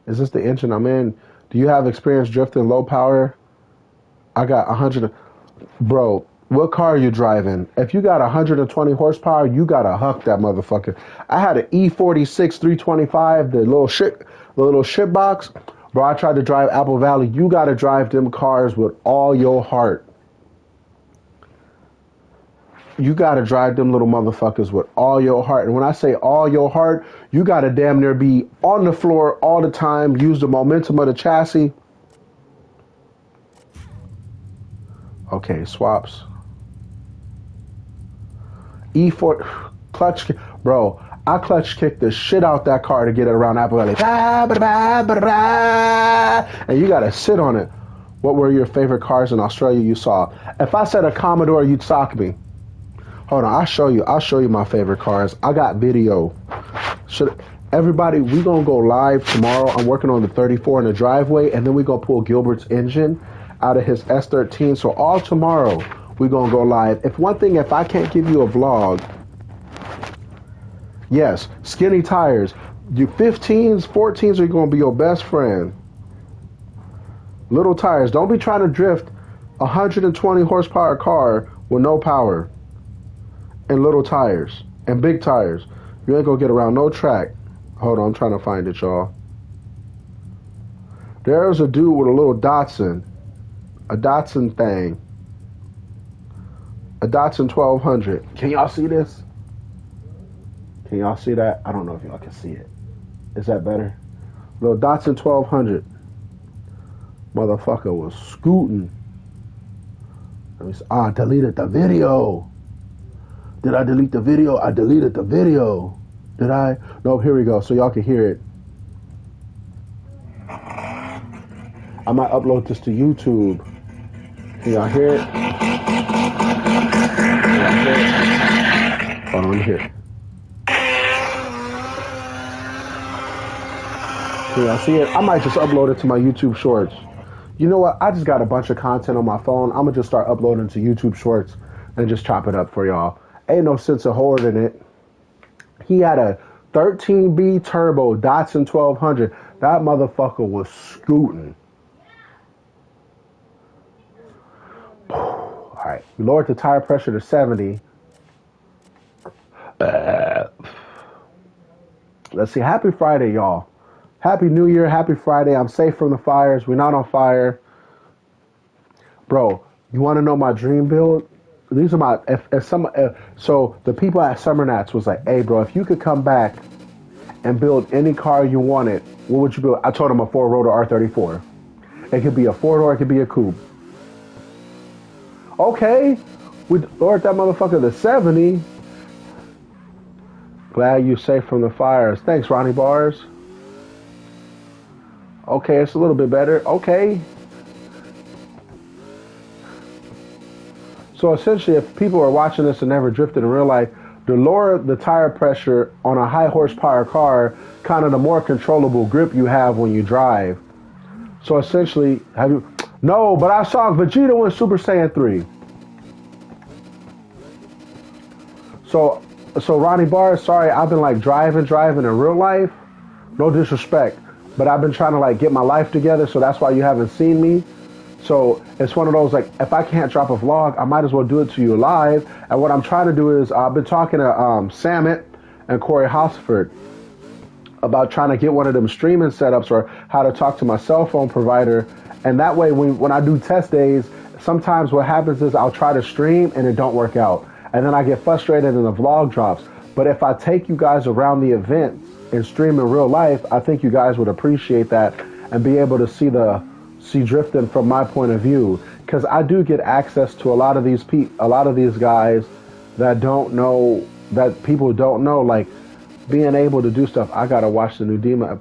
[SPEAKER 1] Is this the engine I'm in? Do you have experience drifting low power? I got 100. Bro, what car are you driving? If you got 120 horsepower, you gotta huck that motherfucker. I had an E46 325, the little shit box. Bro, I tried to drive Apple Valley. You gotta drive them cars with all your heart. You got to drive them little motherfuckers with all your heart. And when I say all your heart, you got to damn near be on the floor all the time, use the momentum of the chassis. Okay, swaps. E4, clutch, bro, I clutch kicked the shit out that car to get it around Apple Valley. And you got to sit on it. What were your favorite cars in Australia you saw? If I said a Commodore, you'd sock me. Hold on, I'll show you my favorite cars. I got video. Everybody, we gonna go live tomorrow. I'm working on the 34 in the driveway, and then we gonna pull Gilbert's engine out of his S13. So all tomorrow, we gonna go live. If I can't give you a vlog, yes, skinny tires. Your 15s, 14s are gonna be your best friend. Little tires. Don't be trying to drift a 120 horsepower car with no power. And little tires and big tires. You ain't gonna get around no track. Hold on, I'm trying to find it, y'all. There's a dude with a little Datsun. A Datsun thing. A Datsun 1200. Can y'all see this? Can y'all see that? I don't know if y'all can see it. Is that better? Little Datsun 1200. Motherfucker was scooting. I deleted the video. Did I delete the video? I deleted the video. Did I? No, here we go. So y'all can hear it. I might upload this to YouTube. Can y'all hear it? Hold on, let me hear it. Can y'all see it? I might just upload it to my YouTube Shorts. You know what? I just got a bunch of content on my phone. I'm going to just start uploading to YouTube Shorts and just chop it up for y'all. Ain't no sense of hoarding it. He had a 13B turbo Datsun 1200. That motherfucker was scooting. All right. We lowered the tire pressure to 70. Let's see. Happy Friday, y'all. Happy New Year. Happy Friday. I'm safe from the fires. We're not on fire. Bro, you want to know my dream build? These are my, so the people at Summer Nats was like, hey, bro, if you could come back and build any car you wanted, what would you build? I told him a four-rotor R34. It could be a four-door, it could be a coupe. Okay, we lowered that motherfucker to 70. Glad you safe from the fires. Thanks, Ronnie Bars. Okay, it's a little bit better. Okay. So essentially, if people are watching this and never drifted in real life, the lower the tire pressure on a high horsepower car, kind of the more controllable grip you have when you drive. So essentially, no, but I saw Vegeta win Super Saiyan 3. So Ronnie Barr, sorry, I've been like driving in real life. No disrespect, but I've been trying to like get my life together, so that's why you haven't seen me. So it's one of those, like, if I can't drop a vlog, I might as well do it to you live. And what I'm trying to do is, I've been talking to Samet and Corey Hossford about trying to get one of them streaming setups or how to talk to my cell phone provider. And that way, when I do test days, sometimes what happens is I'll try to stream and it don't work out. And then I get frustrated and the vlog drops. But if I take you guys around the event and stream in real life, I think you guys would appreciate that and be able to see drifting from my point of view, because I do get access to a lot of these guys that don't know, that people don't know, like being able to do stuff. I gotta watch the new Dima,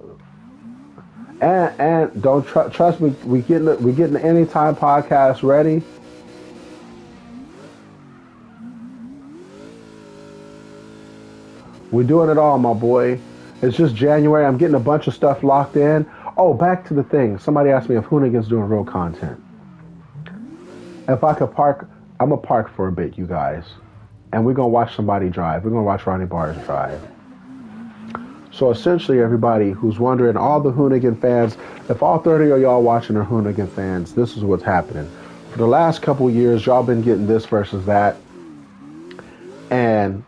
[SPEAKER 1] and don't trust me. We getting the Anytime podcast ready. We're doing it all, my boy. It's just January. I'm getting a bunch of stuff locked in. Oh, back to the thing. Somebody asked me if Hoonigan's doing real content. If I could park, I'm going to park for a bit, you guys. And we're going to watch somebody drive. We're going to watch Ronnie Bars drive. So essentially, everybody who's wondering, all the Hoonigan fans, if all 30 of y'all watching are Hoonigan fans, this is what's happening. For the last couple of years, y'all been getting this versus that. And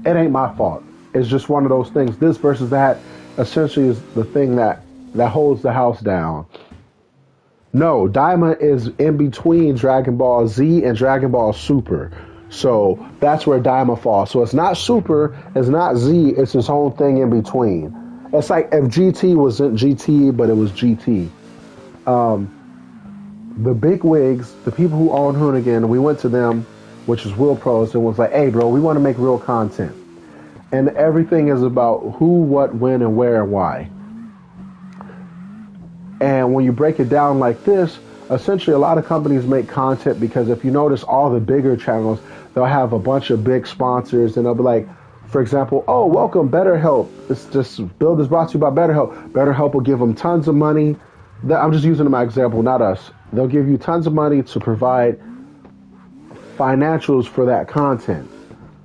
[SPEAKER 1] it ain't my fault. It's just one of those things. This versus that essentially is the thing that holds the house down. No, Daima is in between Dragon Ball Z and Dragon Ball Super. So that's where Daima falls. So it's not Super, it's not Z, it's his own thing in between. It's like if GT wasn't GT, but it was GT. The big wigs, the people who own Hoonigan, we went to them, which is Will Pros, and was like, hey, bro, we want to make real content. And everything is about who, what, when, and where, and why. And when you break it down like this, essentially a lot of companies make content because if you notice all the bigger channels, they'll have a bunch of big sponsors and they'll be like, for example, oh, welcome, BetterHelp. This build is brought to you by BetterHelp. BetterHelp will give them tons of money. I'm just using my example, not us. They'll give you tons of money to provide financials for that content.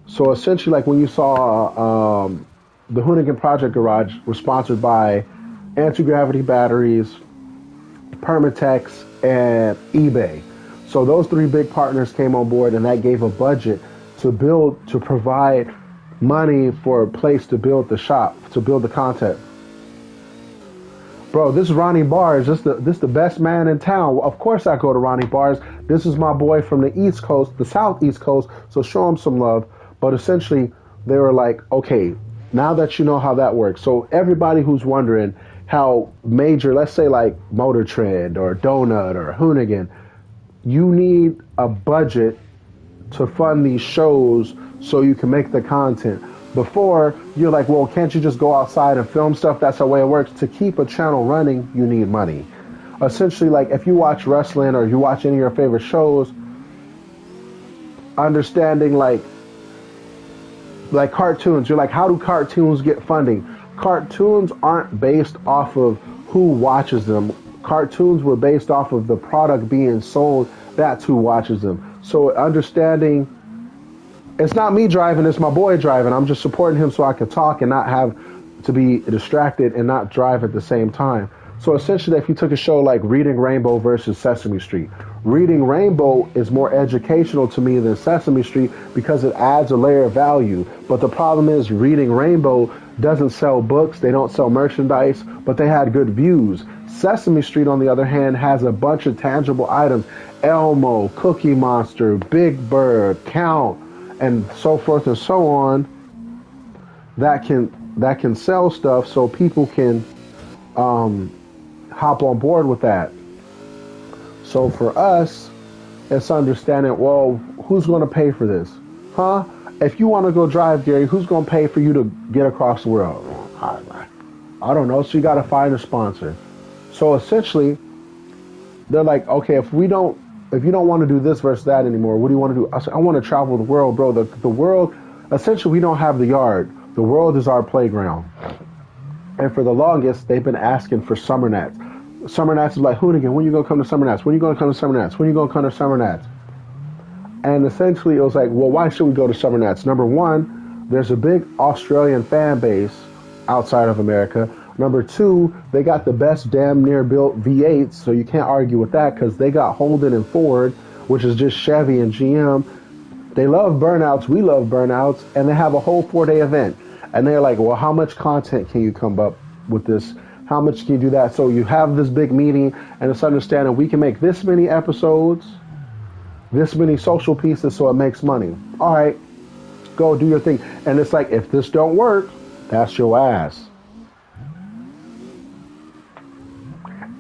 [SPEAKER 1] So essentially, like when you saw the Hoonigan Project Garage was sponsored by anti-gravity batteries, Permatex, and eBay. So those three big partners came on board, and that gave a budget to provide money for a place to build the shop, to build the content. Bro, this is Ronnie Bars. This the best man in town. Of course I go to Ronnie Bars. This is my boy from the East Coast, the Southeast Coast, so show him some love. But essentially, they were like, okay, now that you know how that works. So everybody who's wondering how major, let's say like Motor Trend or Donut or Hoonigan, you need a budget to fund these shows so you can make the content. Before, you're like, well, can't you just go outside and film stuff? That's the way it works. To keep a channel running, you need money. Essentially, like if you watch wrestling or you watch any of your favorite shows, understanding like cartoons, you're like, how do cartoons get funding? Cartoons aren't based off of who watches them. Cartoons were based off of the product being sold. That's who watches them. So understanding, it's not me driving, it's my boy driving. I'm just supporting him so I can talk and not have to be distracted and not drive at the same time. So essentially, if you took a show like Reading Rainbow versus Sesame Street, Reading Rainbow is more educational to me than Sesame Street because it adds a layer of value. But the problem is Reading Rainbow doesn't sell books, they don't sell merchandise, but they had good views. Sesame Street, on the other hand, has a bunch of tangible items. Elmo, Cookie Monster, Big Bird, Count, and so forth and so on, that can sell stuff so people can hop on board with that. So for us, it's understanding, well, who's going to pay for this? Huh? If you want to go drive, Gary, who's going to pay for you to get across the world? I don't know. So you got to find a sponsor. So essentially, they're like, okay, if you don't want to do this versus that anymore, what do you want to do? I said, I want to travel the world, bro. The world, essentially, we don't have the yard. The world is our playground. And for the longest, they've been asking for Summer Nats. Summer Nats is like, Hoonigan, when you going to come to Summer Nats? When you going to come to Summer Nats? When you going to come to Summer Nats? And essentially, it was like, well, why should we go to Summer Nats? Number one, there's a big Australian fan base outside of America. Number two, they got the best damn near built V8s, so you can't argue with that because they got Holden and Ford, which is just Chevy and GM. They love burnouts, we love burnouts, and they have a whole 4-day event. And they're like, well, how much content can you come up with this? How much can you do that? So you have this big meeting, and it's understanding we can make this many episodes, this many social pieces, so it makes money. All right, go do your thing. And it's like, if this don't work, that's your ass.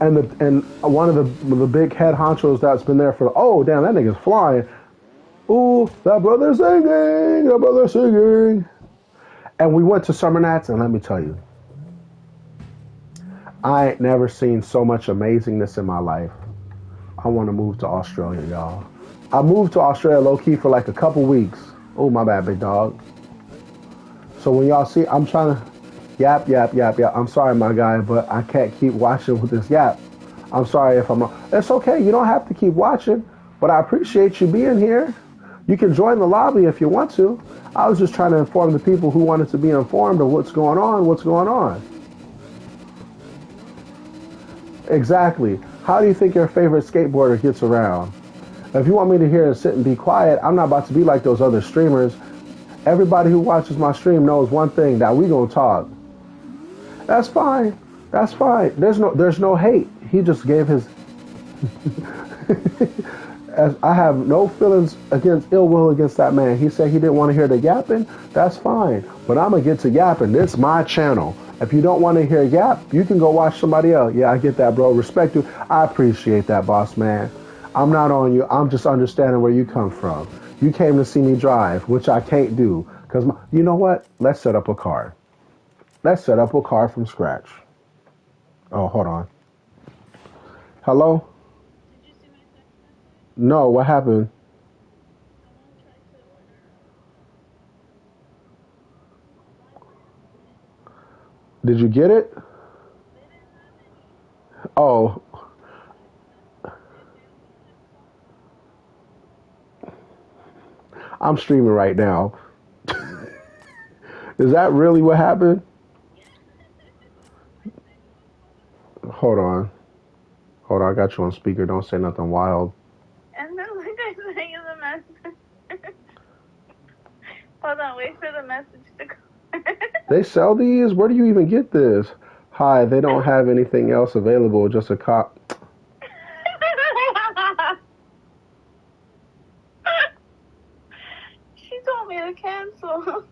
[SPEAKER 1] And one of the big head honchos that's been there for, oh, damn, that nigga's flying. Ooh, that brother's singing. And we went to Summer Nats, and let me tell you, I ain't never seen so much amazingness in my life. I want to move to Australia, y'all. I moved to Australia low-key for like a couple weeks. Oh, my bad, big dog. So when y'all see, I'm trying to yap. I'm sorry, my guy, but I can't keep watching with this yap. I'm sorry if I'm wrong. It's okay. You don't have to keep watching, but I appreciate you being here. You can join the lobby if you want to. I was just trying to inform the people who wanted to be informed of what's going on. Exactly. How do you think your favorite skateboarder gets around? If you want me to hear and sit and be quiet, I'm not about to be like those other streamers. Everybody who watches my stream knows one thing, that we gonna talk. That's fine. There's no hate. He just gave his As I have no feelings against ill will against that man. He said he didn't want to hear the yapping. That's fine. But I'm going to get to yapping. This is my channel. If you don't want to hear yap, you can go watch somebody else. Yeah, I get that, bro. Respect you. I appreciate that, boss man. I'm not on you. I'm just understanding where you come from. You came to see me drive, which I can't do. Because, you know what? Let's set up a car. Let's set up a car from scratch. Oh, hold on. Hello?
[SPEAKER 3] Did you see my text message?
[SPEAKER 1] No, what happened?
[SPEAKER 3] Someone tried to order
[SPEAKER 1] Did you get it?
[SPEAKER 3] they didn't have any.
[SPEAKER 1] Oh,
[SPEAKER 3] They only had sauce.
[SPEAKER 1] I'm streaming right now. Is that really what happened?
[SPEAKER 3] Yeah. I sent you a photo.
[SPEAKER 1] Hold on. Hold on, I got you on speaker. Don't say nothing wild.
[SPEAKER 3] And then like I sent you the message. Hold on, wait for the message to come.
[SPEAKER 1] They sell these? Where do you even get this? Hi, they don't have anything else available, just a cop.
[SPEAKER 3] She told me to cancel.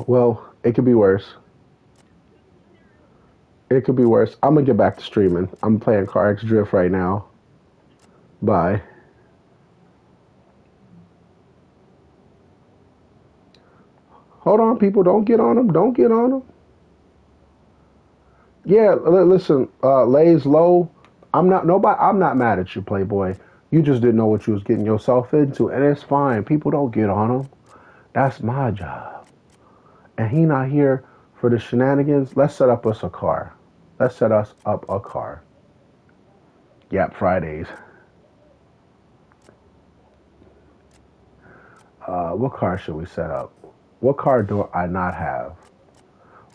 [SPEAKER 1] Well, it could be worse. It could be worse. I'm gonna get back to streaming. I'm playing Carx Drift right now. Bye. Hold on, people. Don't get on them. Don't get on them. Yeah, listen, Lays Low. I'm not nobody. I'm not mad at you, Playboy. You just didn't know what you was getting yourself into, and it's fine. People don't get on him. That's my job, and he not here for the shenanigans. Let's set up us a car. Let's set us up a car. Yap Fridays. What car should we set up? What car do I not have?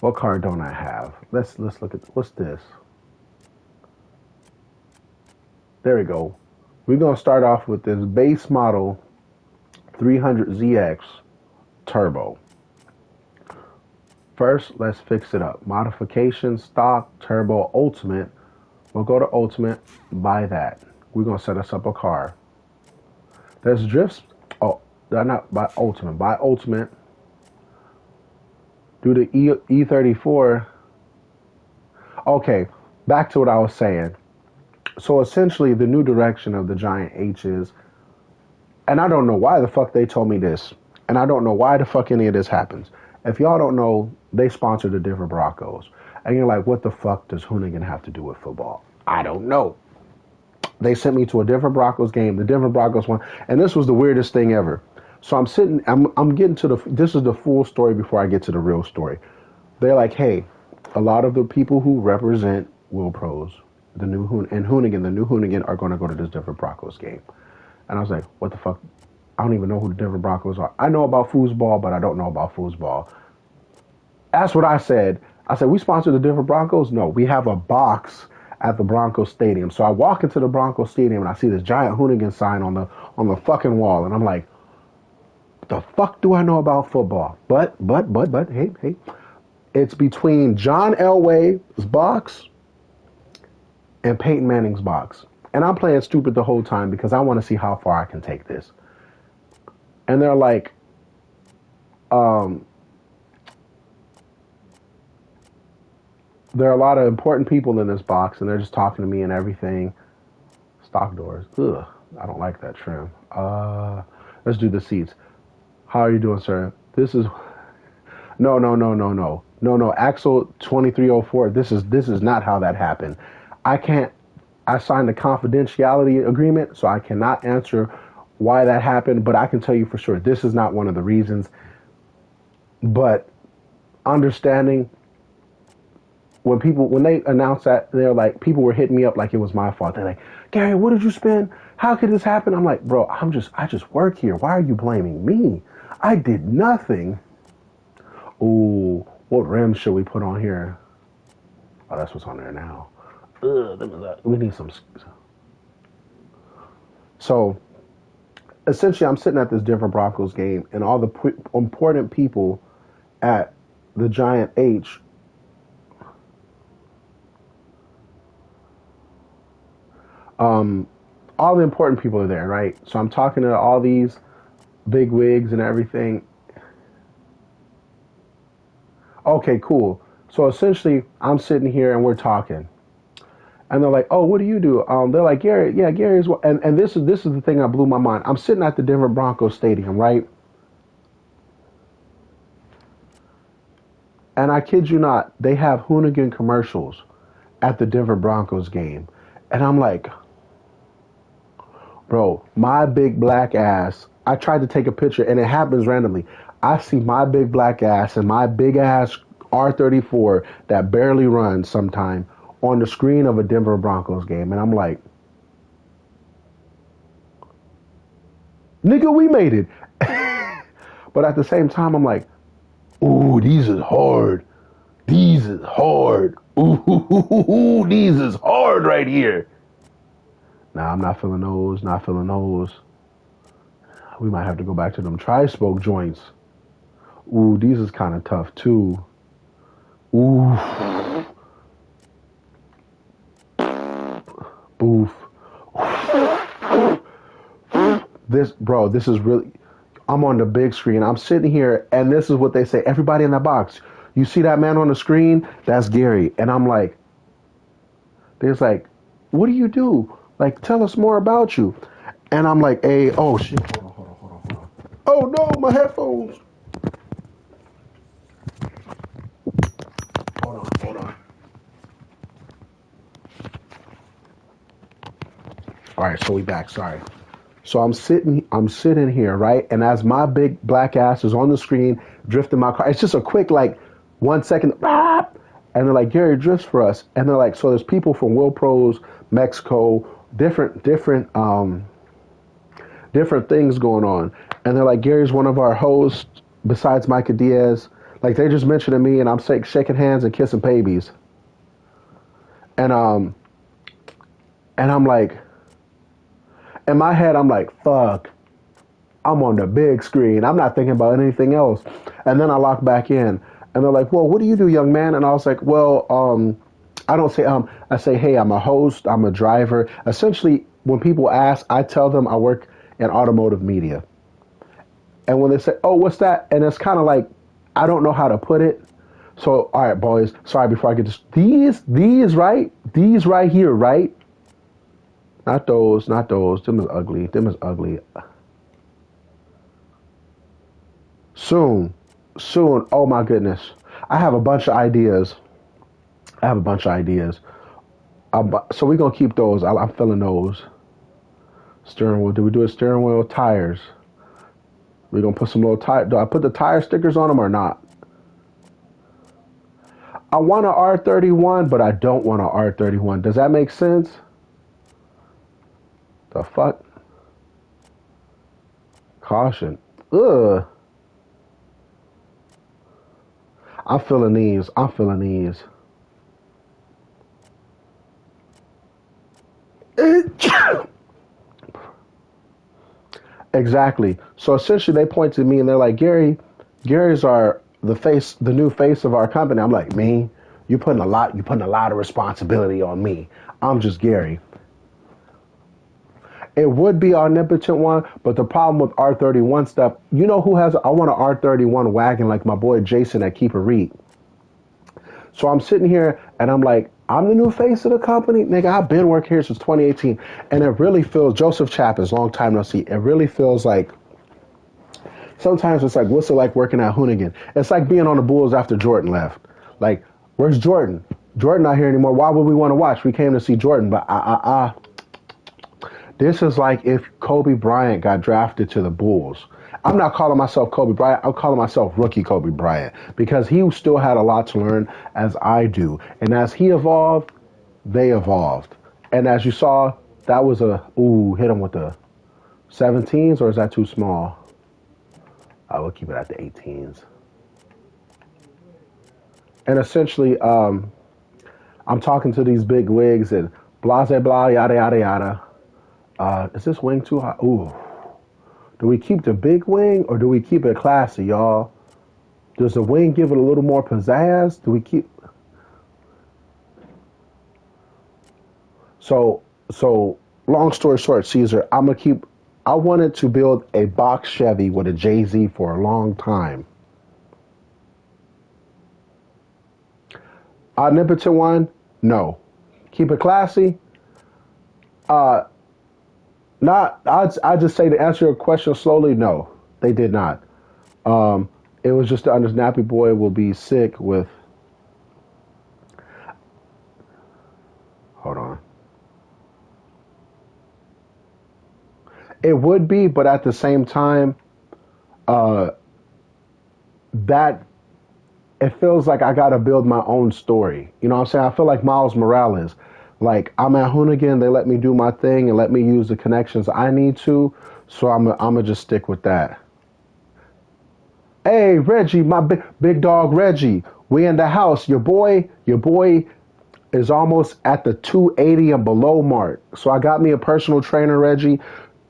[SPEAKER 1] What car don't I have? Let's look at what's this. There we go. We're gonna start off with this base model 300ZX Turbo. First, let's fix it up. Modification, stock, turbo, ultimate. We'll go to ultimate, buy that. We're gonna set us up a car. There's drifts. Oh, they're not buy ultimate. Buy ultimate. Do the E34. Okay, back to what I was saying. So essentially, the new direction of the Giant H is, and I don't know why the fuck they told me this, and I don't know why the fuck any of this happens. If y'all don't know, they sponsor the Denver Broncos. And you're like, what the fuck does Hoonigan have to do with football? I don't know. They sent me to a Denver Broncos game. The Denver Broncos won. And this was the weirdest thing ever. So I'm getting to this is the full story before I get to the real story. They're like, hey, a lot of the people who represent Will Pros, the new Hoonigan are going to go to this Denver Broncos game. And I was like, what the fuck? I don't even know who the Denver Broncos are. I know about foosball, but I don't know about foosball. That's what I said. I said, we sponsor the Denver Broncos? No, we have a box at the Broncos Stadium. So I walk into the Broncos Stadium and I see this giant Hoonigan sign on the fucking wall. And I'm like, the fuck do I know about football? But, hey. It's between John Elway's box and Peyton Manning's box. And I'm playing stupid the whole time because I want to see how far I can take this. And they're like, there are a lot of important people in this box, and they're just talking to me and everything. Stock doors. Ugh, I don't like that trim. Let's do the seats. How are you doing, sir? This is no. Axel 2304. This is not how that happened. I signed a confidentiality agreement, so I cannot answer why that happened, but I can tell you for sure this is not one of the reasons. But understanding when they announced that, they're like, people were hitting me up like it was my fault. They're like, Gary, what did you spend? How could this happen? I'm like, bro, I just work here. Why are you blaming me? I did nothing. Ooh, what rims should we put on here? Oh, that's what's on there now. We need some. So, essentially, I'm sitting at this Denver Broncos game, and all the important people at the Giant H All the important people are there, right? So I'm talking to all these big wigs and everything. Okay, cool. So essentially, I'm sitting here and we're talking, and they're like, "Oh, what do you do?" They're like, "Gary, yeah, Gary's." And this is the thing that blew my mind. I'm sitting at the Denver Broncos stadium, right? And I kid you not, they have Hoonigan commercials at the Denver Broncos game, and I'm like, bro, my big black ass. I tried to take a picture, and it happens randomly. I see my big black ass and my big ass R34 that barely runs sometime on the screen of a Denver Broncos game, and I'm like, nigga, we made it. But at the same time, I'm like, ooh, these is hard. These is hard. Ooh, these is hard right here. Nah, I'm not feeling those. Not feeling those. We might have to go back to them tri-spoke joints. Ooh, these is kind of tough too. Ooh, boof. This, bro, this is really. I'm on the big screen. I'm sitting here, and this is what they say. Everybody in that box. You see that man on the screen? That's Gary. And I'm like, there's like, what do you do? Like, tell us more about you. And I'm like, hey, oh shit, hold on. Oh no, my headphones. Hold on. All right, so we back. Sorry. So I'm sitting here, right? And as my big black ass is on the screen, drifting my car, it's just a quick like 1 second, and they're like, Gary drifts for us, and they're like, so there's people from Will Pros, Mexico, different things going on, and they're like, Gary's one of our hosts besides Micah Diaz. Like they just mentioned to me, and I'm shaking hands and kissing babies, and and I'm like, in my head, I'm like, fuck. I'm on the big screen. I'm not thinking about anything else. And then I lock back in. And they're like, well, what do you do, young man? And I was like, well, I don't say, I say, hey, I'm a host. I'm a driver. Essentially, when people ask, I tell them I work in automotive media. And when they say, oh, what's that? And it's kind of like, I don't know how to put it. So, all right, boys, sorry, before I get this, these, right? These right here, right? Not those. Them is ugly. Soon. Oh my goodness. I have a bunch of ideas. So we're going to keep those. I'm feeling those. Steering wheel. Did we do a steering wheel? Tires. We're going to put some little tire. Do I put the tire stickers on them or not? I want a R31, but I don't want a R31. Does that make sense? The fuck? Caution. Ugh. I'm feeling these. Exactly. So essentially, they point to me and they're like, Gary's the new face of our company. I'm like, me, you're putting a lot of responsibility on me. I'm just Gary. It would be omnipotent one, but the problem with R31 stuff, you know who has? I want an R31 wagon like my boy Jason at Keep It Read. So I'm sitting here and I'm like, I'm the new face of the company. Nigga, I've been working here since 2018. And it really feels, Joseph Chapman's long time no see. It really feels like, sometimes it's like, what's it like working at Hoonigan? It's like being on the Bulls after Jordan left. Like, where's Jordan? Jordan not here anymore. Why would we want to watch? We came to see Jordan, but this is like if Kobe Bryant got drafted to the Bulls. I'm not calling myself Kobe Bryant. I'm calling myself rookie Kobe Bryant because he still had a lot to learn as I do. And as he evolved, they evolved. And as you saw, that was hit him with the 17s, or is that too small? I will keep it at the 18s. And essentially, I'm talking to these big wigs and blah, blah, blah, yada, yada, yada. Is this wing too high? Ooh. Do we keep the big wing or do we keep it classy, y'all? Does the wing give it a little more pizzazz? Do we keep... So long story short, Caesar, I wanted to build a box Chevy with a Jay-Z for a long time. Omnipotent one? No. Keep it classy? Uh, Not, I just say to answer your question slowly, no, they did not. Um, it was just to understand Nappy Boy will be sick with, hold on. It would be, but at the same time, uh, that it feels like I got to build my own story. You know what I'm saying? I feel like Miles Morales. Like I'm at Hoonigan, they let me do my thing and let me use the connections I need to. So I'm gonna just stick with that. Hey Reggie, my big dog Reggie, we in the house. Your boy is almost at the 280 and below mark. So I got me a personal trainer, Reggie.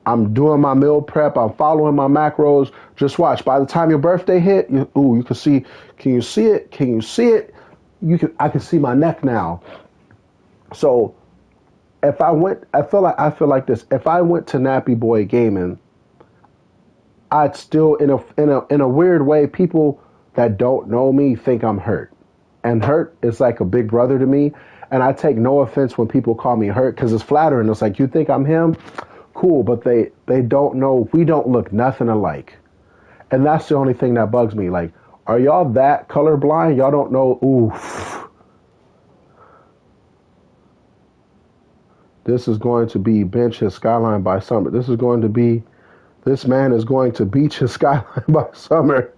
[SPEAKER 1] I'm doing my meal prep. I'm following my macros. Just watch. By the time your birthday hit, you can see. Can you see it? Can you see it? I can see my neck now. So if I went, I feel like this. If I went to Nappy Boy Gaming, I'd still, in a weird way, people that don't know me think I'm Hurt, and Hurt is like a big brother to me. And I take no offense when people call me Hurt because it's flattering. It's like you think I'm him, cool, but they don't know we don't look nothing alike, and that's the only thing that bugs me. Like, are y'all that colorblind? Y'all don't know? Oof. This is going to be bench his skyline by summer. This man is going to beach his skyline by summer.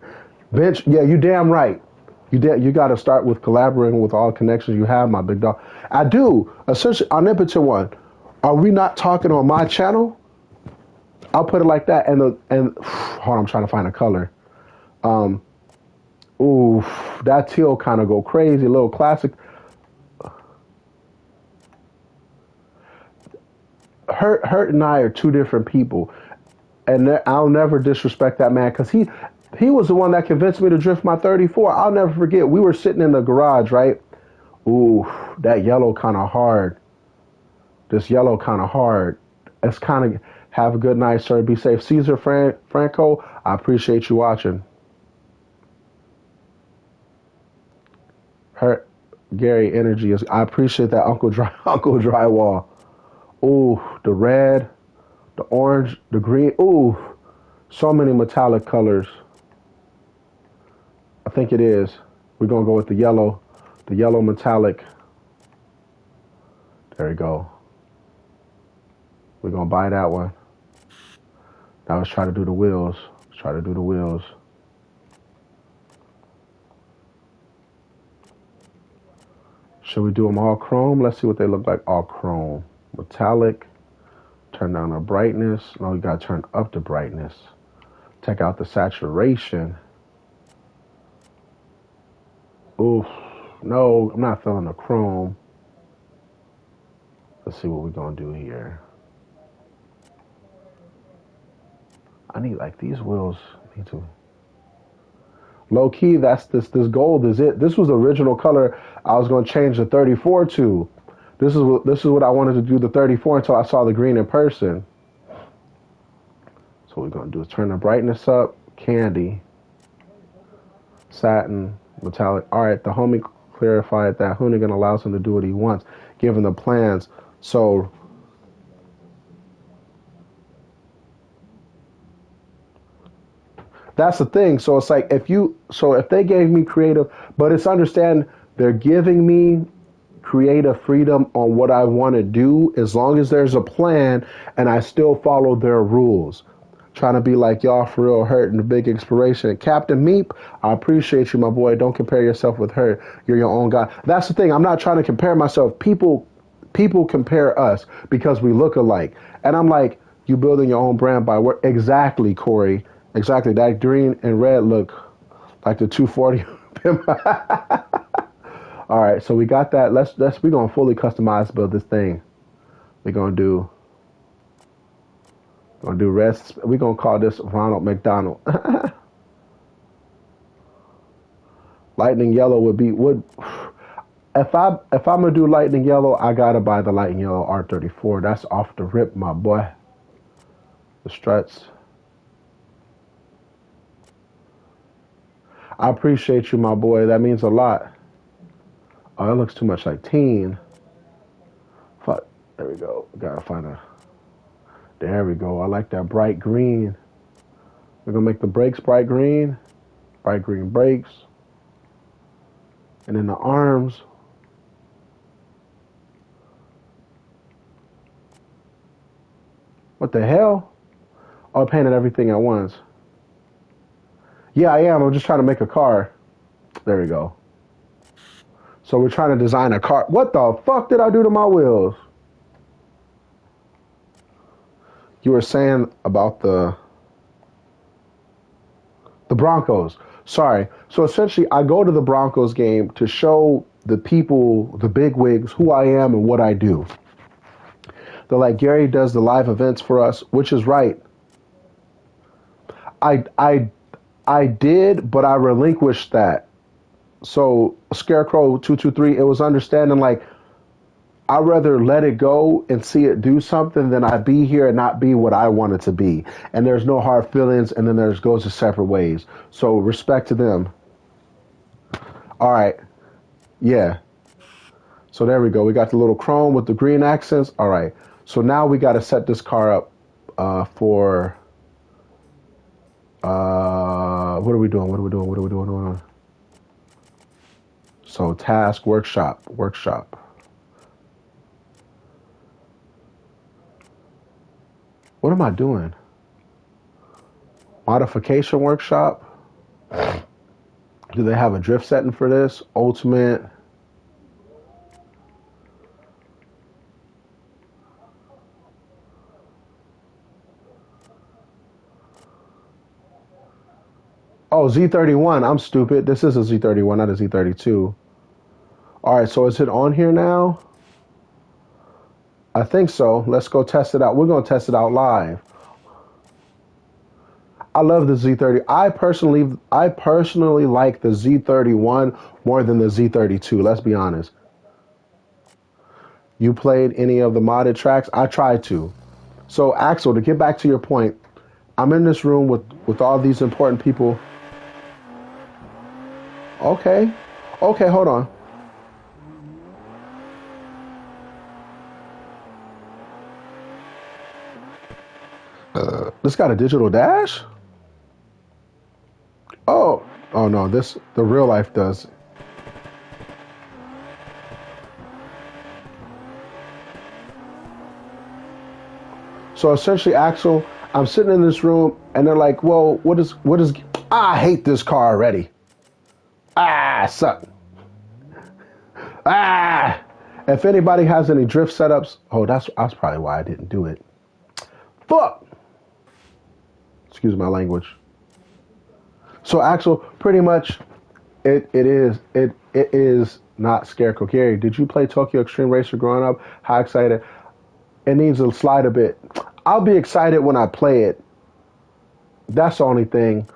[SPEAKER 1] Bench, yeah, you damn right. You got to start with collaborating with all connections you have, my big dog. I do. Essentially, omnipotent one. Are we not talking on my channel? I'll put it like that. And hold on, I'm trying to find a color. Ooh, that teal kind of go crazy. A little classic. Hurt and I are two different people, and I'll never disrespect that man because he was the one that convinced me to drift my 34. I'll never forget. We were sitting in the garage, right? Ooh, that yellow kind of hard. This yellow kind of hard. It's kind of, have a good night, sir. Be safe. Caesar Franco, I appreciate you watching. Hurt Gary energy is. I appreciate that Uncle Drywall. Ooh, the red, the orange, the green. Ooh, so many metallic colors. I think it is. We're going to go with the yellow metallic. There we go. We're going to buy that one. Now let's try to do the wheels. Should we do them all chrome? Let's see what they look like all chrome. Metallic. Turn down the brightness. No, you got to turn up the brightness. Take out the saturation. Oof. No, I'm not feeling the chrome. Let's see what we're going to do here. I need, like, these wheels need to. Low key, that's this gold is it. This was the original color I was going to change the 34 to. This is what I wanted to do the 34 until I saw the green in person. So what we're going to do is turn the brightness up. Candy. Satin. Metallic. All right, the homie clarified that Hoonigan allows him to do what he wants, given the plans. So that's the thing. So it's like if they gave me creative, but it's understand they're giving me creative freedom on what I want to do as long as there's a plan and I still follow their rules. Trying to be like y'all for real, Hurt and the big inspiration. Captain Meep, I appreciate you, my boy. Don't compare yourself with Hurt. You're your own guy. That's the thing. I'm not trying to compare myself. People compare us because we look alike. And I'm like, you building your own brand by work. Exactly, Corey. Exactly. That green and red look like the 240. All right, so we got that. We're gonna fully customize build this thing. We're gonna do rest. We're gonna call this Ronald McDonald. Lightning yellow would. if I'm gonna do lightning yellow, I gotta buy the lightning yellow R34. That's off the rip, my boy. The struts. I appreciate you, my boy. That means a lot. Oh, it looks too much like teen. Fuck. There we go. Gotta find a. There we go. I like that bright green. We're gonna make the brakes bright green brakes, and then the arms. What the hell? Oh, I painted everything at once. Yeah, I am. I'm just trying to make a car. There we go. So we're trying to design a car. What the fuck did I do to my wheels? You were saying about the Broncos. Sorry. So essentially, I go to the Broncos game to show the people, the bigwigs, who I am and what I do. They're like, Gary does the live events for us, which is right. I did, but I relinquished that. So Scarecrow 223, it was understanding like I'd rather let it go and see it do something than I be here and not be what I want it to be. And there's no hard feelings, and then there's goes to separate ways. So respect to them. All right. Yeah. So there we go. We got the little chrome with the green accents. All right. So now we got to set this car up for what are we doing? What are we doing? So task, workshop. What am I doing? Modification workshop. Do they have a drift setting for this? Ultimate. Oh, Z31. I'm stupid. This is a Z31, not a Z32. All right, so is it on here now? I think so. Let's go test it out. We're going to test it out live. I love the Z30. I personally like the Z31 more than the Z32. Let's be honest. You played any of the modded tracks? I tried to. So Axel, to get back to your point, I'm in this room with all these important people. Okay, hold on. This got a digital dash? Oh no, the real life does. So essentially, Axel, I'm sitting in this room and they're like, well, what is, I hate this car already. Suck. If anybody has any drift setups, that's probably why I didn't do it. Fuck. Excuse my language. So Axel, pretty much, it is not Scarecrow. Gary, did you play Tokyo Extreme Racer growing up? How excited? It needs to slide a bit. I'll be excited when I play it. That's the only thing.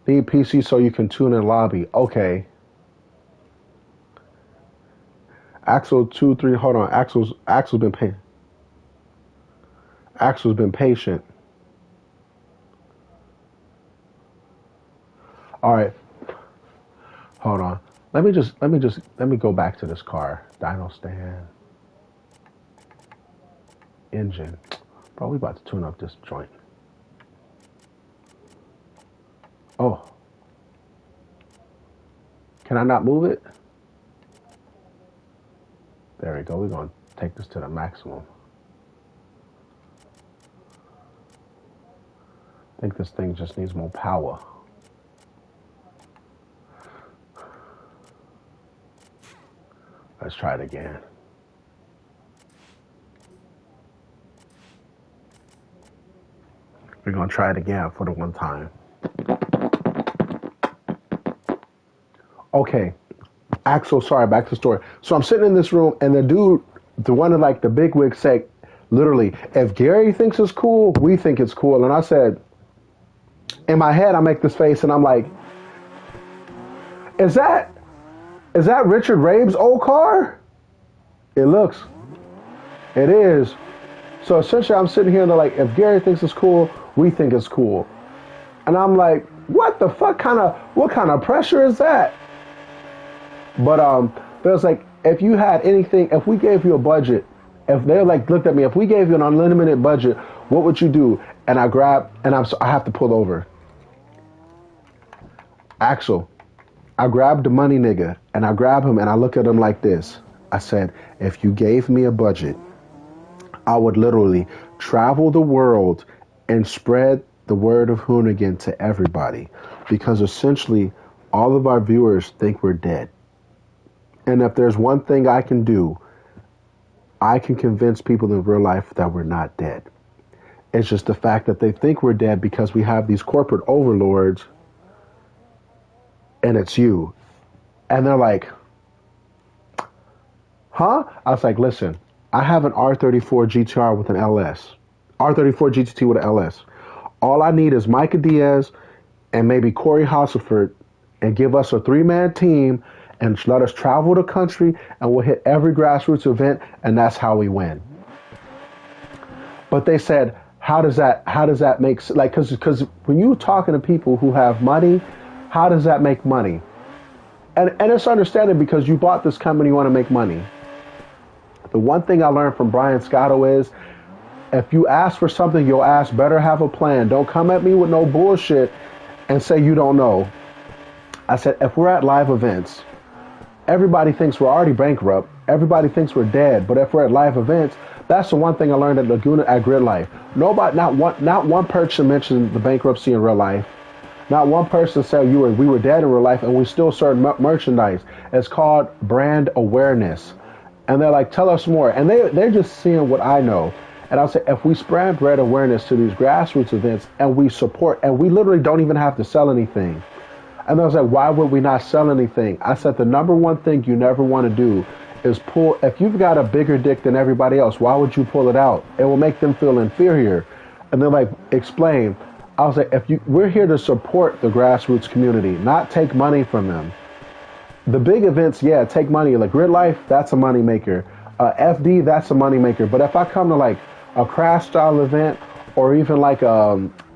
[SPEAKER 1] Need PC so you can tune in lobby. Okay. Axel 2-3. Hold on. Axel's been patient. Axel's been patient. All right. Hold on. Let me go back to this car. Dyno stand. Engine. Bro, we about to tune up this joint. Oh. Can I not move it? There we go. We're going to take this to the maximum. I think this thing just needs more power. Let's try it again. We're going to try it again for the one time. Okay. Axel, sorry, back to the story. So I'm sitting in this room, and the one of like the big wig said, literally, if Gary thinks it's cool, we think it's cool. And I said, in my head, I make this face, and I'm like, is that Is that Richard Rabe's old car? It looks. It is. So essentially, I'm sitting here and they're like, if Gary thinks it's cool, we think it's cool. And I'm like, what the fuck what kind of pressure is that? But it was like, if you had anything, if we gave you a budget, if they like looked at me, if we gave you an unlimited budget, what would you do? And I grabbed, and I have to pull over. Axel, I grabbed the money nigga, and I grab him, and I look at him like this. I said, if you gave me a budget, I would literally travel the world and spread the word of Hoonigan to everybody, because essentially all of our viewers think we're dead. And if there's one thing I can do, I can convince people in real life that we're not dead. It's just the fact that they think we're dead because we have these corporate overlords, and it's you. And they're like, huh? I was like, listen, I have an R34 GTR with an LS. R34 GTT with an LS. All I need is Micah Diaz and maybe Corey Hasselford, and give us a 3-man team and let us travel the country, and we'll hit every grassroots event, and that's how we win. But they said, how does that make, like, because when you're talking to people who have money, how does that make money? And it's understandable because you bought this company, you want to make money. The one thing I learned from Brian Scotto is, if you ask for something, you'll ask, better have a plan. Don't come at me with no bullshit and say you don't know. I said, if we're at live events, everybody thinks we're already bankrupt. Everybody thinks we're dead. But if we're at live events, that's the one thing I learned at Laguna, at Grid Life. Nobody, not one person mentioned the bankruptcy in real life. Not one person said we were dead in real life, and we still serve merchandise. It's called brand awareness. And they're like, tell us more. And they're just seeing what I know. And I'll say, if we spread brand awareness to these grassroots events, and we support, and we literally don't even have to sell anything. And I was like, why would we not sell anything? I said, the number one thing you never want to do is pull, if you've got a bigger dick than everybody else, why would you pull it out? It will make them feel inferior. And they're like, explain. I was like, we're here to support the grassroots community, not take money from them. The big events, yeah, take money. Like Grid Life, that's a money maker. FD, that's a money maker. But if I come to like a crash style event, or even like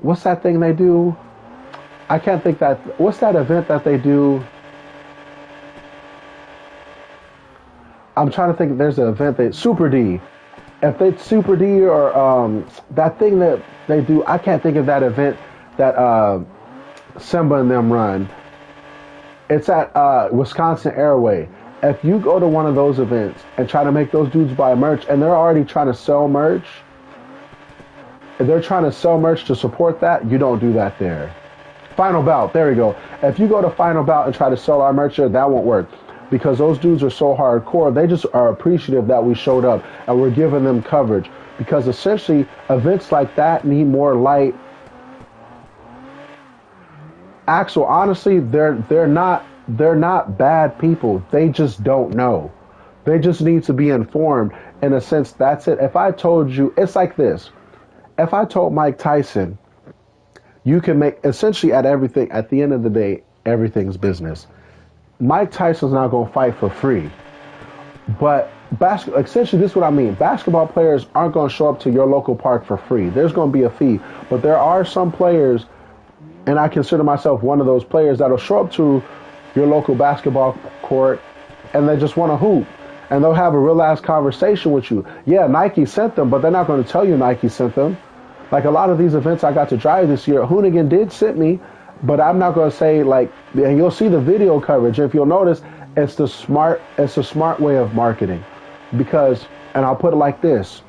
[SPEAKER 1] what's that thing they do? I can't think that. What's that event that they do? I'm trying to think. There's an event that Super D. If they Super D or that thing that they do, I can't think of that event that Simba and them run. It's at Wisconsin Airway. If you go to one of those events and try to make those dudes buy merch, and they're already trying to sell merch, if they're trying to sell merch to support that, you don't do that there. Final Bout, there we go. If you go to Final Bout and try to sell our merch there, that won't work. Because those dudes are so hardcore, they just are appreciative that we showed up and we're giving them coverage. Because essentially, events like that need more light. Axel, honestly, they're not bad people. They just don't know. They just need to be informed. In a sense, that's it. If I told you, it's like this. If I told Mike Tyson, you can make, essentially at everything, at the end of the day, everything's business. Mike Tyson's not going to fight for free. But essentially, this is what I mean. Basketball players aren't going to show up to your local park for free. There's going to be a fee. But there are some players, and I consider myself one of those players, that'll show up to your local basketball court and they just want to hoop. And they'll have a real ass conversation with you. Yeah, Nike sent them, but they're not going to tell you Nike sent them. Like a lot of these events I got to drive this year, Hoonigan did send me, but I'm not going to say like, and you'll see the video coverage. If you'll notice, it's a smart way of marketing. Because, and I'll put it like this,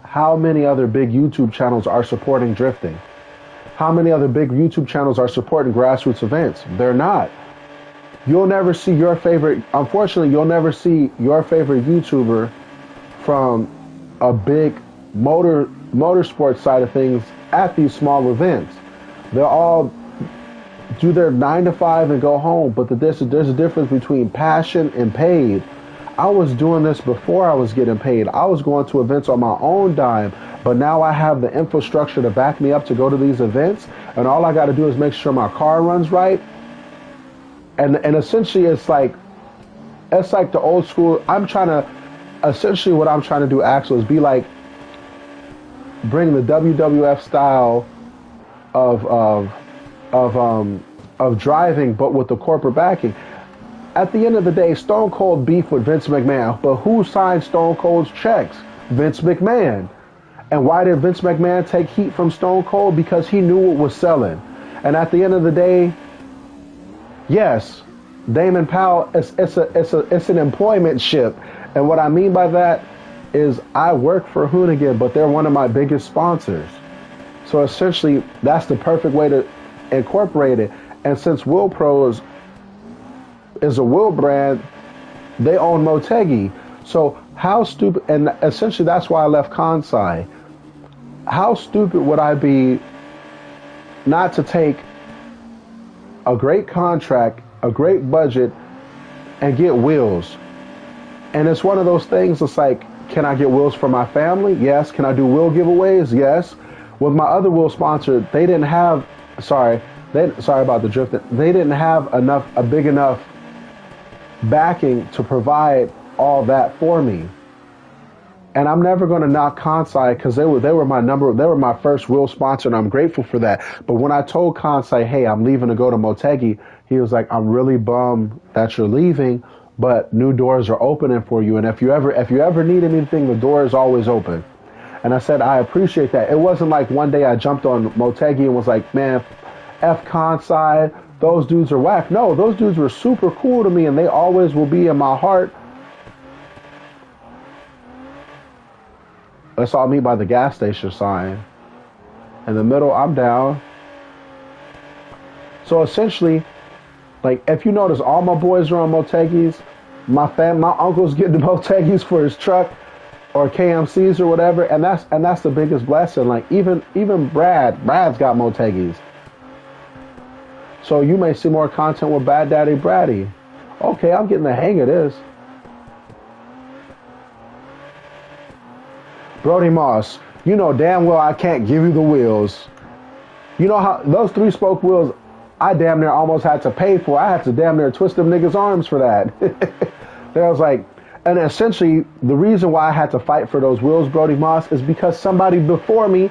[SPEAKER 1] how many other big YouTube channels are supporting drifting? How many other big YouTube channels are supporting grassroots events? They're not. You'll never see your favorite, unfortunately, you'll never see your favorite YouTuber from a big motorsports side of things at these small events. They'll all do their 9 to 5 and go home, but there's a difference between passion and paid. I was doing this before I was getting paid. I was going to events on my own dime, but now I have the infrastructure to back me up to go to these events, and all I got to do is make sure my car runs right. And essentially it's like the old school. Essentially what I'm trying to do actually is be like, bring the WWF style of of driving, but with the corporate backing. At the end of the day, Stone Cold beef with Vince McMahon, but who signed Stone Cold's checks? Vince McMahon. And why did Vince McMahon take heat from Stone Cold? Because he knew what was selling. And at the end of the day, yes, Damon Powell, it's an employment ship. And what I mean by that is I work for Hoonigan, but they're one of my biggest sponsors. So essentially, that's the perfect way to incorporate it. And since Will Pro is a Will brand, they own Motegi. So how stupid, and essentially that's why I left Kansai. How stupid would I be not to take a great contract, a great budget, and get wheels? And it's one of those things, it's like, can I get wheels for my family? Yes. Can I do wheel giveaways? Yes. With my other wheel sponsor, they didn't have, sorry about the drift, they didn't have a big enough backing to provide all that for me. And I'm never going to knock Kansai because they were my first wheel sponsor, and I'm grateful for that. But when I told Kansai, hey, I'm leaving to go to Motegi, he was like, I'm really bummed that you're leaving, but new doors are opening for you. And if you ever need anything, the door is always open. And I said, I appreciate that. It wasn't like one day I jumped on Motegi and was like, man, F Kansai, those dudes are whack. No, those dudes were super cool to me, and they always will be in my heart. That's all me by the gas station sign. In the middle, I'm down. So essentially, like, if you notice, all my boys are on Motegis. My uncle's getting the Motegis for his truck or KMCs or whatever, and that's the biggest blessing. Like, even Brad's got Motegis. So you may see more content with Bad Daddy Braddy. Okay, I'm getting the hang of this. Brody Moss, you know damn well I can't give you the wheels. You know how those 3-spoke wheels, I damn near almost had to pay for. I had to damn near twist them niggas' arms for that. There was like, and essentially the reason why I had to fight for those wheels, Brody Moss, is because somebody before me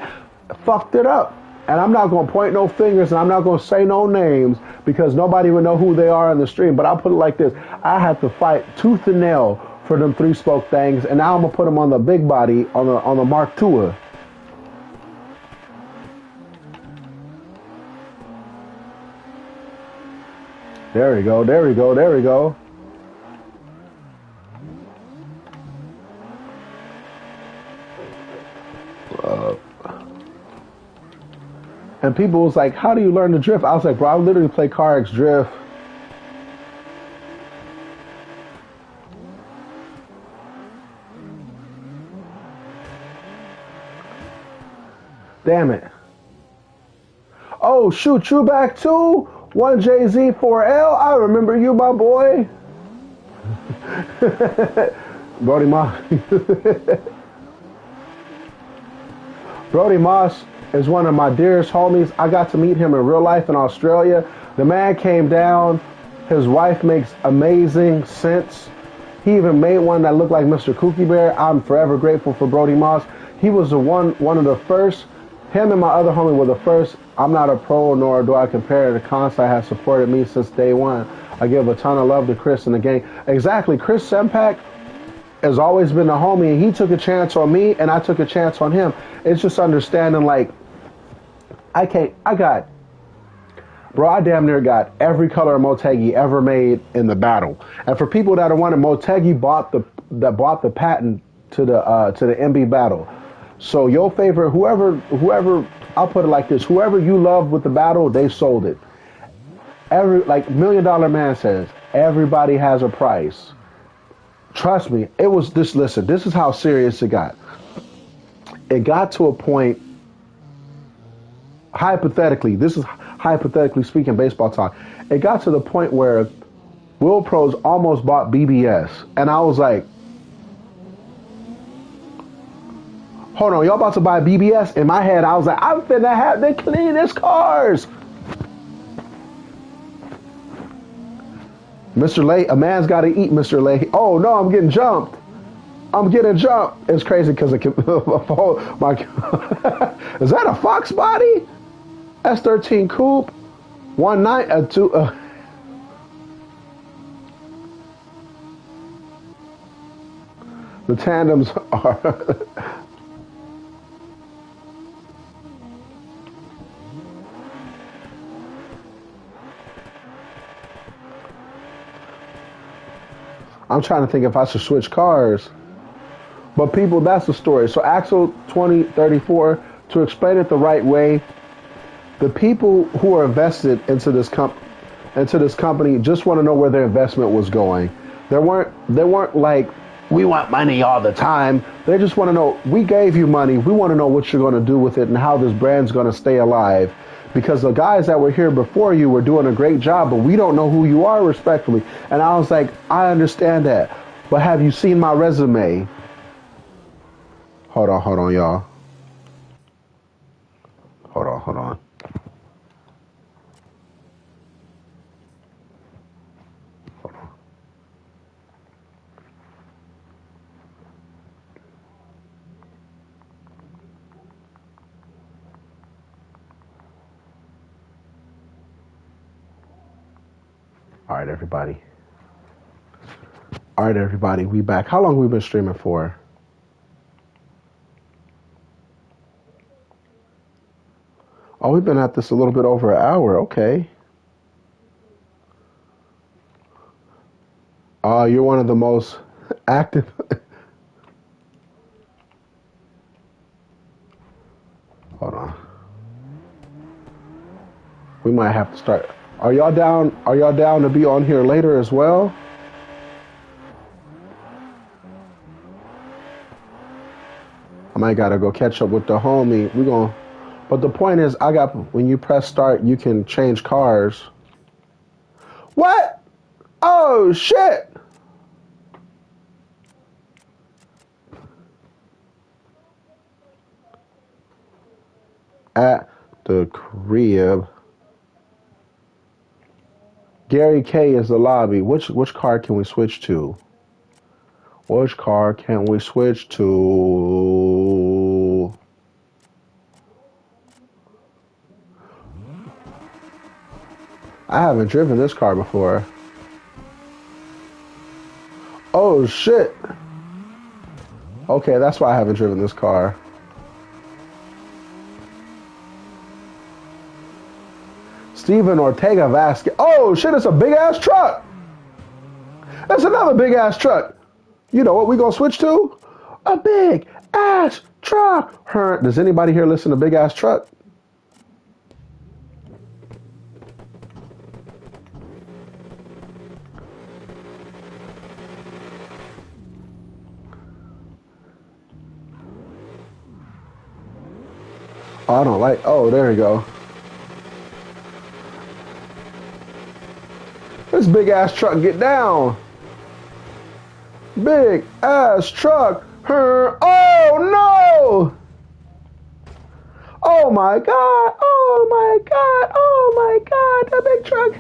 [SPEAKER 1] fucked it up. And I'm not going to point no fingers, and I'm not going to say no names because nobody would know who they are in the stream. But I'll put it like this. I had to fight tooth and nail for them 3-spoke things, and now I'm going to put them on the big body, on the Mark II. There we go, there we go, there we go. And people was like, how do you learn to drift? I was like, bro, I literally play Carx drift. Damn it. Oh, shoot, you back too? 1JZ4L, I remember you, my boy. Brody Moss. Brody Moss is one of my dearest homies. I got to meet him in real life in Australia. The man came down. His wife makes amazing sense. He even made one that looked like Mr. Kooky Bear. I'm forever grateful for Brody Moss. He was one of the first. Him and my other homie were the first. I'm not a pro, nor do I compare to Kansai has supported me since day one. I give a ton of love to Chris and the gang. Exactly. Chris Sempak has always been a homie, and he took a chance on me, and I took a chance on him. It's just understanding, like, I damn near got every color of Motegi ever made in the battle. And for people that are wanting, Motegi bought the patent to the MB battle. So your favorite, whoever, I'll put it like this, whoever you love with the battle, they sold it. Like $1 Million Man says, everybody has a price. Trust me, it was this, listen, this is how serious it got. It got to a point, hypothetically, this is hypothetically speaking baseball talk, it got to the point where Will Pros almost bought BBS. And I was like, hold on, y'all about to buy BBS? In my head, I was like, I'm finna have the cleanest cars. Mr. Lay, a man's got to eat, Mr. Lay. Oh, no, I'm getting jumped. I'm getting jumped. It's crazy because my is that a Fox body? S13 coupe, 2. The tandems are. I'm trying to think if I should switch cars. But people, that's the story. So Axel 2034, to explain it the right way, the people who are invested into this company just want to know where their investment was going. They weren't like, we want money all the time. They just want to know, we gave you money. We want to know what you're going to do with it and how this brand's going to stay alive. Because the guys that were here before you were doing a great job, but we don't know who you are, respectfully. And I was like, I understand that. But have you seen my resume? Hold on, y'all. Hold on. All right, everybody, we back. How long have we been streaming for? Oh, we've been at this a little bit over an hour. Okay. You're one of the most active. Hold on. We might have to start. Are y'all down to be on here later as well? I might gotta go catch up with the homie. But the point is, when you press start, you can change cars. What? Oh shit! At the crib. Gary K is the lobby. Which car can we switch to? Which car can we switch to? I haven't driven this car before. Oh shit. Okay, that's why I haven't driven this car. Steven Ortega Vasquez. Oh shit, it's a big ass truck. That's another big ass truck. You know what we gonna switch to? A big ass truck. Does anybody here listen to big ass truck? Oh, I don't like. Oh, there you go. This big ass truck get down. Big ass truck. Oh no! Oh my god! Oh my god! Oh my god! That big truck.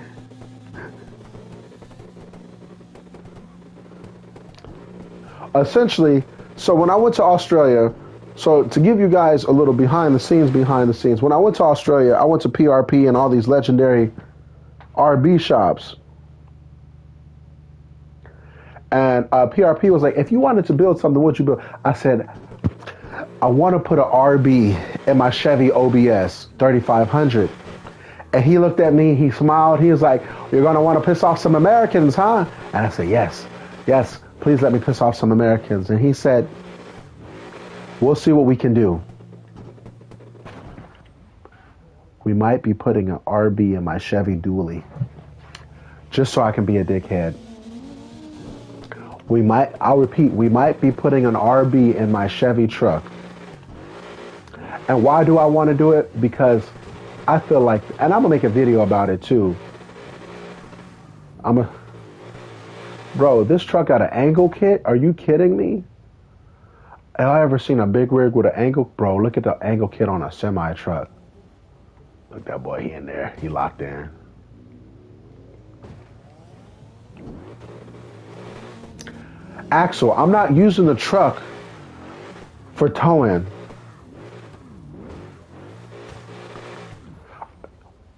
[SPEAKER 1] Essentially, so when I went to Australia, so to give you guys a little behind the scenes, when I went to Australia, I went to PRP and all these legendary RB shops. And PRP was like, if you wanted to build something, what'd you build? I said, I want to put an RB in my Chevy OBS 3500. And he looked at me, he smiled, he was like, you're going to want to piss off some Americans, huh? And I said, yes, please let me piss off some Americans. And he said, we'll see what we can do. We might be putting an RB in my Chevy Dually, just so I can be a dickhead. I'll repeat, we might be putting an RB in my Chevy truck. And why do I want to do it? Because I feel like, and I'm going to make a video about it too. Bro, this truck got an angle kit? Are you kidding me? Have I ever seen a big rig with an angle? Bro, look at the angle kit on a semi truck. Look, that boy, he in there. He locked in. Axel, I'm not using the truck for towing.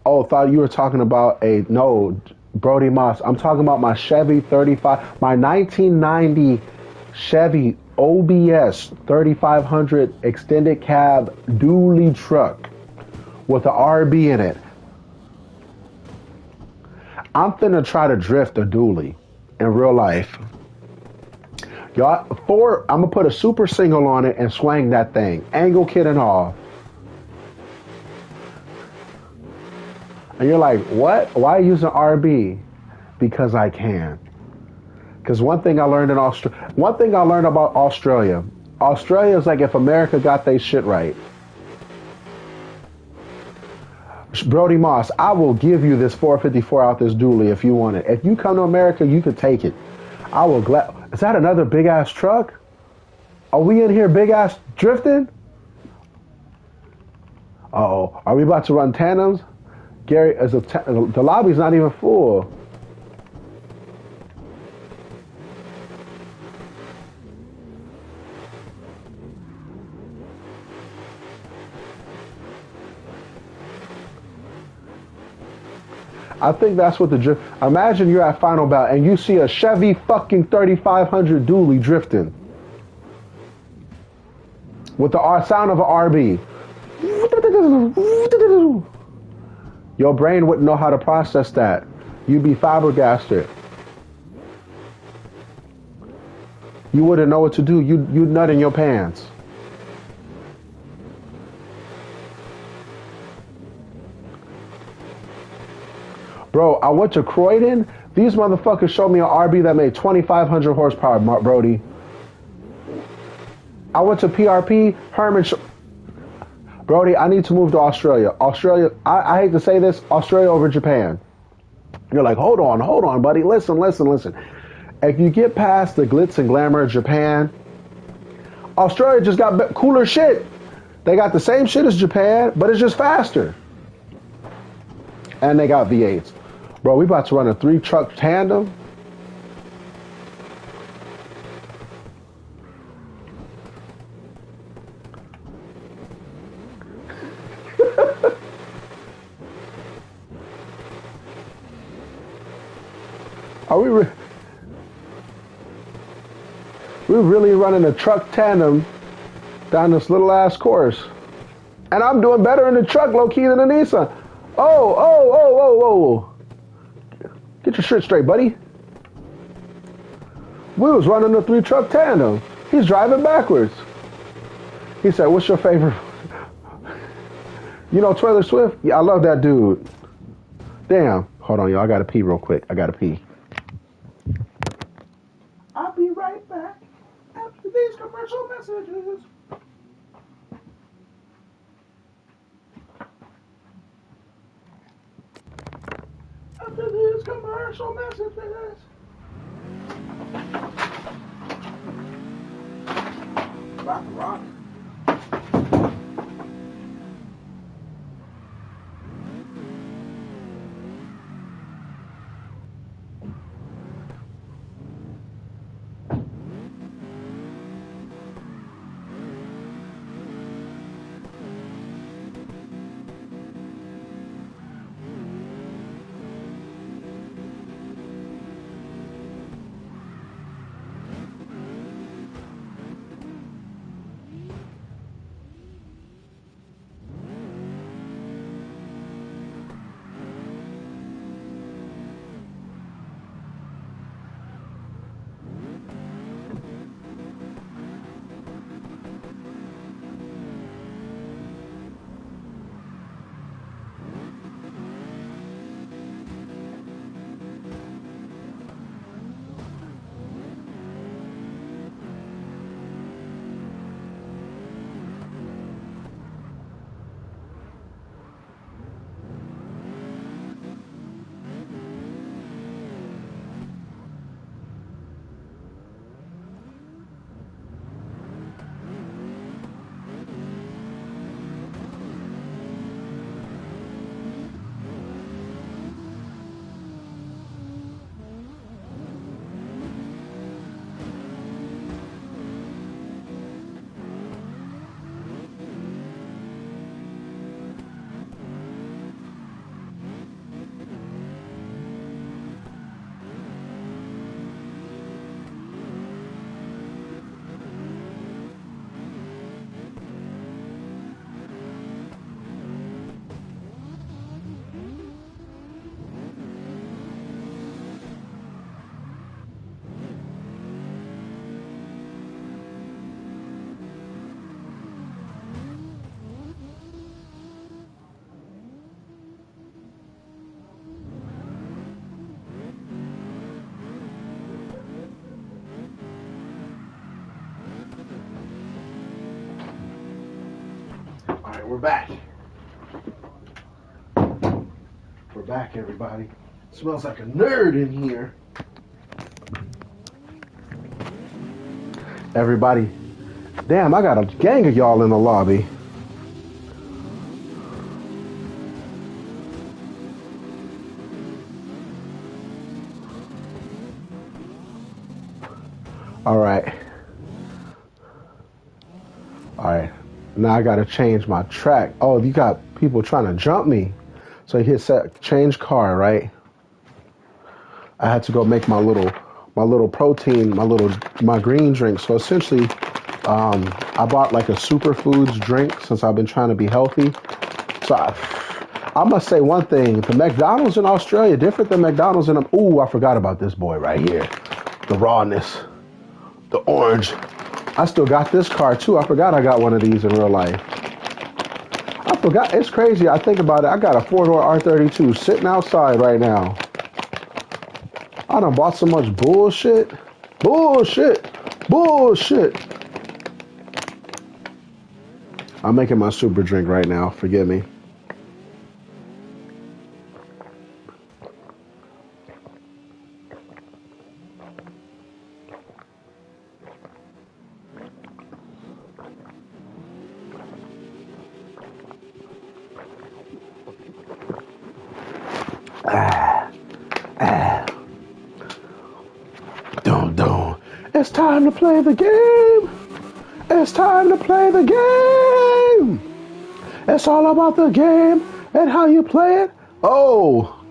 [SPEAKER 1] Oh, thought you were talking about no, Brody Moss. I'm talking about my Chevy 35, my 1990 Chevy OBS 3500 extended cab dually truck with an RB in it. I'm finna try to drift a dually in real life. Y'all, I'm gonna put a super single on it and swing that thing, angle kit and all. And you're like, what? Why use an RB? Because I can. Because one thing I learned about Australia. Australia is like if America got their shit right. Brody Moss, I will give you this 454 out this dually if you want it. If you come to America, you could take it. I will Is that another big ass truck? Are we in here big ass drifting? Uh-oh. Are we about to run tandems? Gary, the lobby's not even full. I think that's what the drift. Imagine you're at Final Bout and you see a Chevy fucking 3500 dually drifting with the sound of an RB. Your brain wouldn't know how to process that. You'd be flabbergasted. You wouldn't know what to do. You'd nut in your pants. Bro, I went to Croydon. These motherfuckers showed me an RB that made 2,500 horsepower, Brody. I went to PRP, Herman. Brody, I need to move to Australia. I hate to say this, Australia over Japan. You're like, hold on, buddy. Listen. If you get past the glitz and glamour of Japan, Australia just got cooler shit. They got the same shit as Japan, but it's just faster. And they got V8s. Bro, we about to run a 3-truck tandem. Are we we're really running a truck tandem down this little ass course. And I'm doing better in the truck low-key than the Nissan. Oh. Get your shit straight, buddy. We was running a 3-truck tandem. He's driving backwards. He said, what's your favorite? You know Taylor Swift? Yeah, I love that dude. Damn. Hold on, y'all. I gotta pee real quick. I'll be right back after these commercial messages. After these commercial messages. Rock. right, we're back. We're back, everybody. Smells like a nerd in here. Everybody. Damn, I got a gang of y'all in the lobby. All right. Now I gotta change my track. Oh, you got people trying to jump me. So you hit set, change car, right? I had to go make my little protein, my green drink. So essentially, I bought like a superfoods drink since I've been trying to be healthy. So I must say one thing: the McDonald's in Australia different than McDonald's in. Ooh, I forgot about this boy right here. The rawness, the orange. I still got this car too. I forgot I got one of these in real life. I forgot. It's crazy. I think about it. I got a 4-door R32 sitting outside right now. I done bought so much bullshit. Bullshit. I'm making my super drink right now. Forgive me. It's time to play the game. It's time to play the game. It's all about the game and how you play it. Oh,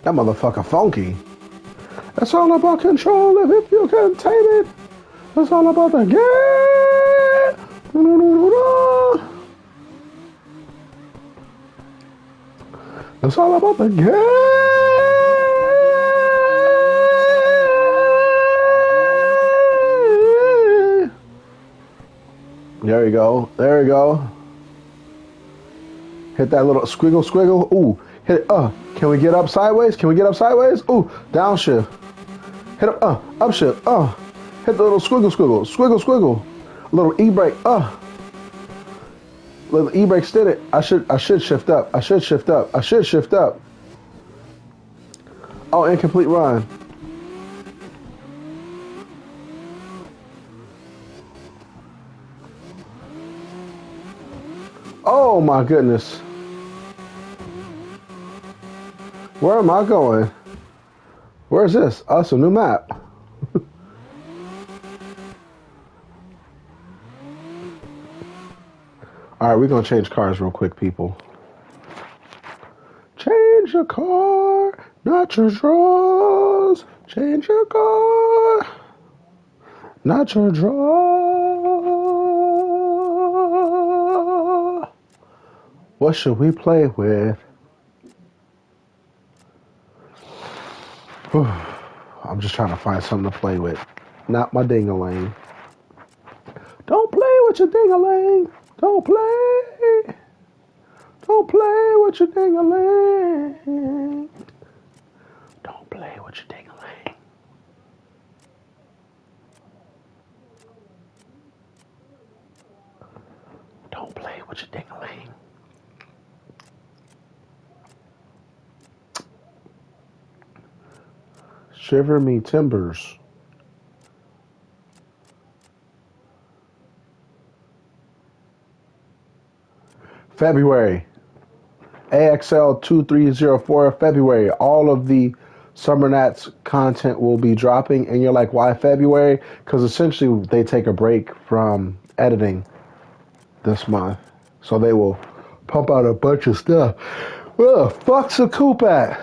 [SPEAKER 1] that motherfucker funky. It's all about control and if you can tame it. It's all about the game. It's all about the game. There we go. There we go. Hit that little squiggle. Ooh, hit it. Can we get up sideways? Can we get up sideways? Ooh, downshift. Hit up. Upshift. Hit the little squiggle. Little e-brake. Little e-brakes did it. I should shift up. I should shift up. Oh, incomplete run. Oh my goodness. Where am I going? Where is this? Oh, it's a new map. All right, we're going to change cars real quick, people. Change your car, not your drawers. Change your car, not your drawer. What should we play with? I'm just trying to find something to play with. Not my ding-a-ling. Don't play with your ding-a-ling. Don't play. Don't play with your ding-a-ling. Don't play with your ding-a-ling. Don't play with your ding-a-ling. Shiver me timbers. February. AXL 2304 February. All of the Summer Nats content will be dropping. And you're like, why February? Because essentially they take a break from editing this month. So they will pump out a bunch of stuff. Where the fuck's the coop at?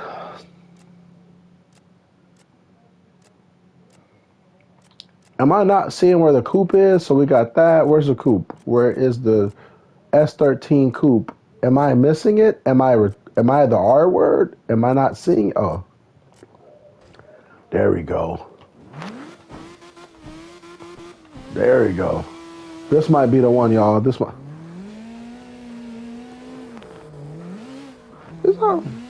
[SPEAKER 1] Am I not seeing where the coupe is? So we got that. Where's the coupe? Where is the S13 coupe? Am I missing it? Am I the R word? Am I not seeing? Oh, there we go. There we go. This might be the one, y'all. This one. This one.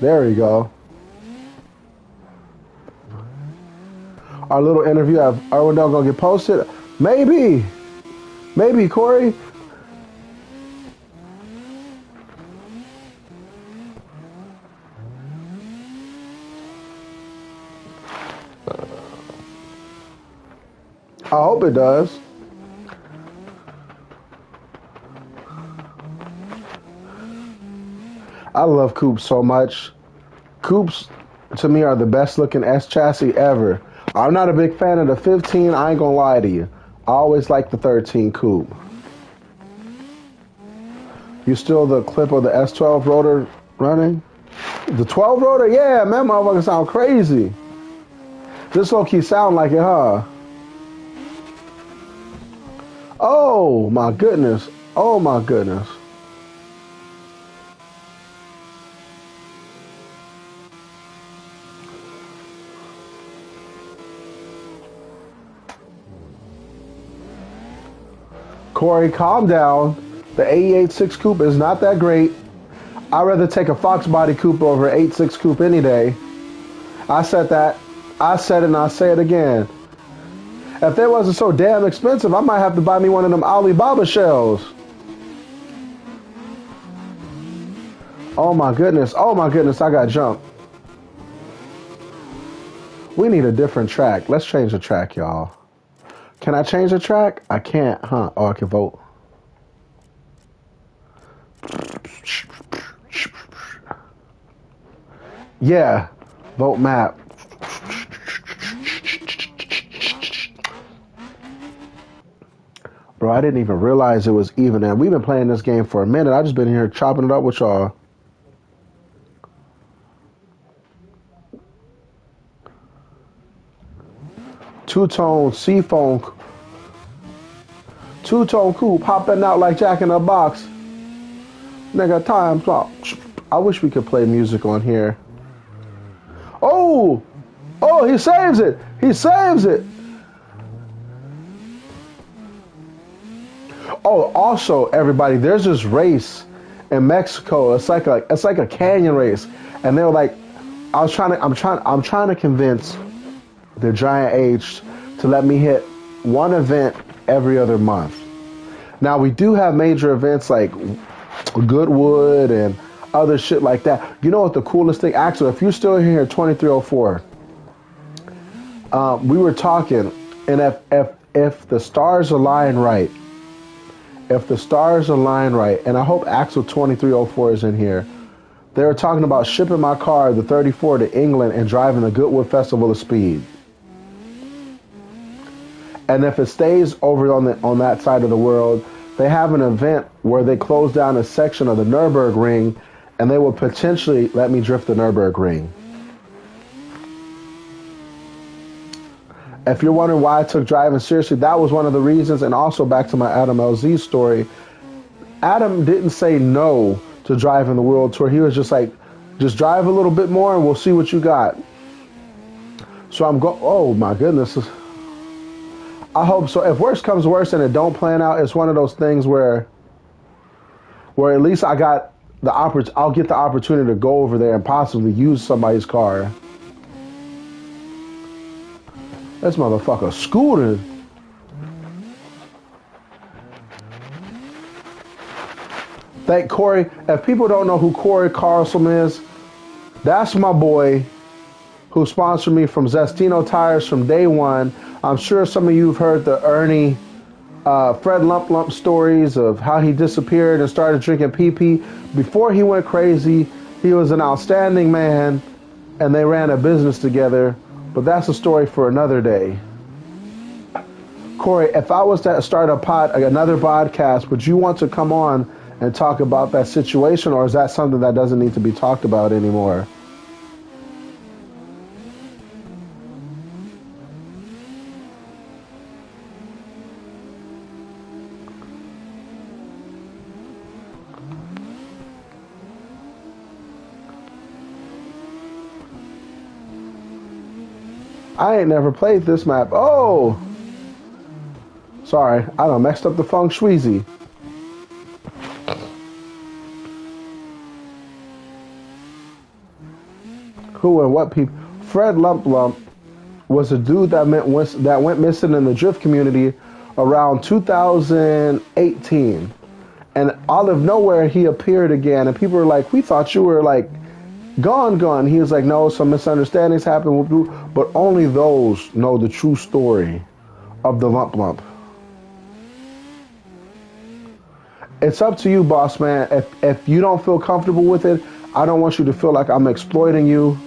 [SPEAKER 1] There we go. Our little interview of Irwindale gonna get posted? Maybe. Maybe, Corey. I hope it does. I love coupes so much. Coupes, to me, are the best looking S chassis ever. I'm not a big fan of the 15, I ain't gonna lie to you. I always like the 13 coupe. You still the clip of the S12 rotor running? The 12 rotor? Yeah, man, motherfucker sound crazy. This low-key sound like it, huh? Oh, my goodness. Oh, my goodness. Corey, calm down. The 88.6 coupe is not that great. I'd rather take a Fox body coupe over an 8.6 coupe any day. I said that. I said it and I'll say it again. If they wasn't so damn expensive, I might have to buy me one of them Alibaba shells. Oh my goodness. Oh my goodness, I got jumped. We need a different track. Let's change the track, y'all. Can I change the track? I can't, huh? Oh, I can vote. Yeah, vote map. Bro, I didn't even realize it was even. And we've been playing this game for a minute. I've just been here chopping it up with y'all. Two-tone seafoam. Two-tone coupe popping out like Jack in a Box. Nigga, time clock. I wish we could play music on here. Oh! Oh, he saves it! He saves it! Oh, also, everybody, there's this race in Mexico. It's like a canyon race, and they were like, I'm trying to convince the Giant H to let me hit one event every other month. Now we do have major events like Goodwood and other shit like that. You know what the coolest thing? Actually, if you're still here, 2304, we were talking, and if the stars align right. If the stars align right, and I hope Axel 2304 is in here, they were talking about shipping my car, the 34, to England and driving the Goodwood Festival of Speed. And if it stays over on that side of the world, they have an event where they close down a section of the Nürburgring, and they will potentially let me drift the Nürburgring. If you're wondering why I took driving seriously, that was one of the reasons. And also back to my Adam LZ story, Adam didn't say no to driving the world tour. He was just like, just drive a little bit more and we'll see what you got. So I'm going, oh my goodness. I hope so. If worse comes worse and it don't plan out, it's one of those things where at least I got I'll get the opportunity to go over there and possibly use somebody's car. This motherfucker scooting. Thank Corey. If people don't know who Corey Carlson is, that's my boy who sponsored me from Zestino Tires from day one. I'm sure some of you have heard the Ernie, Fred Lump Lump stories of how he disappeared and started drinking PP. Before he went crazy, he was an outstanding man, and they ran a business together. But that's a story for another day. Corey, if I was to start another podcast, would you want to come on and talk about that situation, or is that something that doesn't need to be talked about anymore? I ain't never played this map. Oh! Sorry, I done messed up the feng shuizy. Who and what people? Fred Lump Lump was a dude that went missing in the drift community around 2018. And out of nowhere, he appeared again. And people were like, we thought you were like gone. He was like, no, some misunderstandings happened. But only those know the true story of the lump lump. It's up to you, boss man. If you don't feel comfortable with it, I don't want you to feel like I'm exploiting you.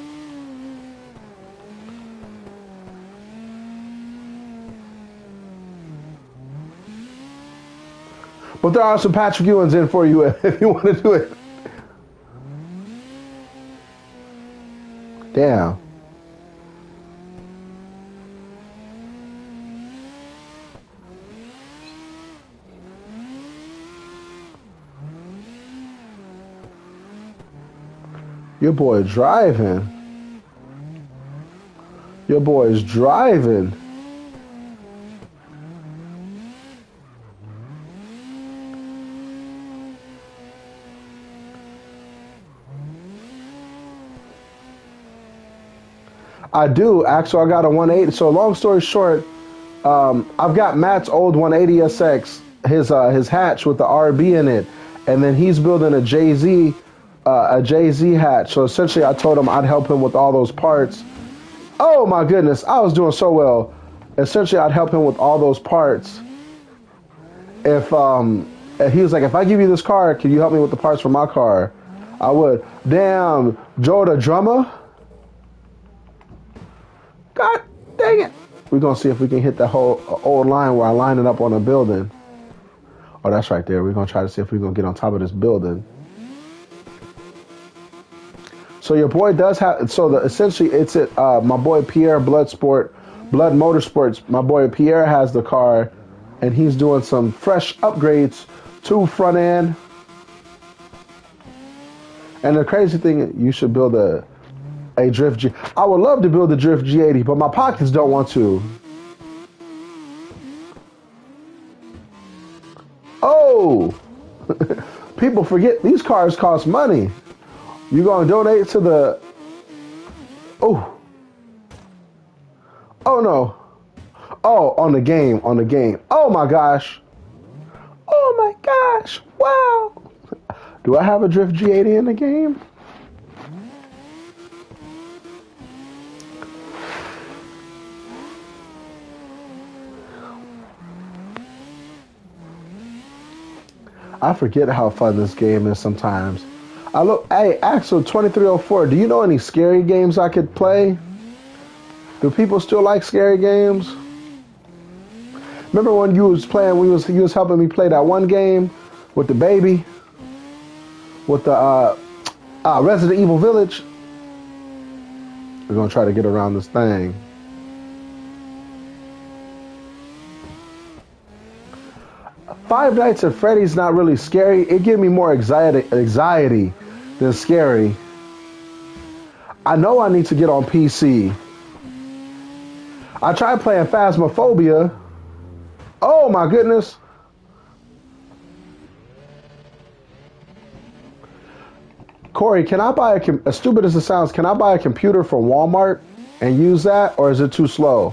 [SPEAKER 1] But there are some Patrick Ewins in for you if you want to do it. Damn. Your boy driving. Your boy is driving. I do. Actually, I got a 180. So long story short, I've got Matt's old 180SX, his hatch with the RB in it, and then he's building a Jay-Z hatch. So essentially, I told him I'd help him with all those parts. Oh my goodness, I was doing so well. Essentially, I'd help him with all those parts. If he was like, if I give you this car, can you help me with the parts for my car? I would. Damn, Joe the drummer. God dang it. We're going to see if we can hit the whole old line where I line it up on a building. Oh, that's right there. We're going to try to see if we're going to get on top of this building. So your boy does have, so essentially it's it. My boy Pierre Blood Motorsports, my boy Pierre has the car and he's doing some fresh upgrades to front end. And the crazy thing, you should build a Drift G. I would love to build a Drift G80, but my pockets don't want to. Oh, people forget these cars cost money. You gonna donate to the? Oh no. Oh, on the game. Oh my gosh. Wow. Do I have a Drift G80 in the game? I forget how fun this game is sometimes. Hey, Axel 2304, do you know any scary games I could play? Do people still like scary games? Remember when you was playing, you was helping me play that one game with the baby? With the Resident Evil Village? We're gonna try to get around this thing. Five Nights at Freddy's not really scary. It gave me more anxiety than scary. I know I need to get on PC. I tried playing Phasmophobia. Oh my goodness. Corey, can I buy as stupid as it sounds, can I buy a computer from Walmart and use that, or is it too slow?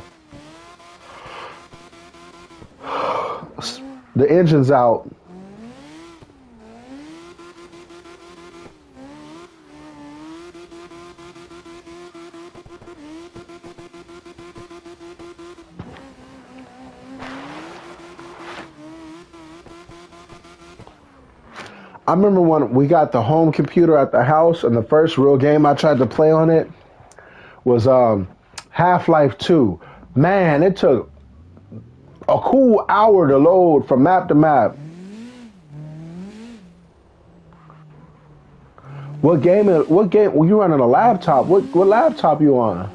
[SPEAKER 1] The engine's out. I remember when we got the home computer at the house, and the first real game I tried to play on it was Half-Life 2. Man, it took a cool hour to load from map to map. What game well, you running a laptop? What laptop you on?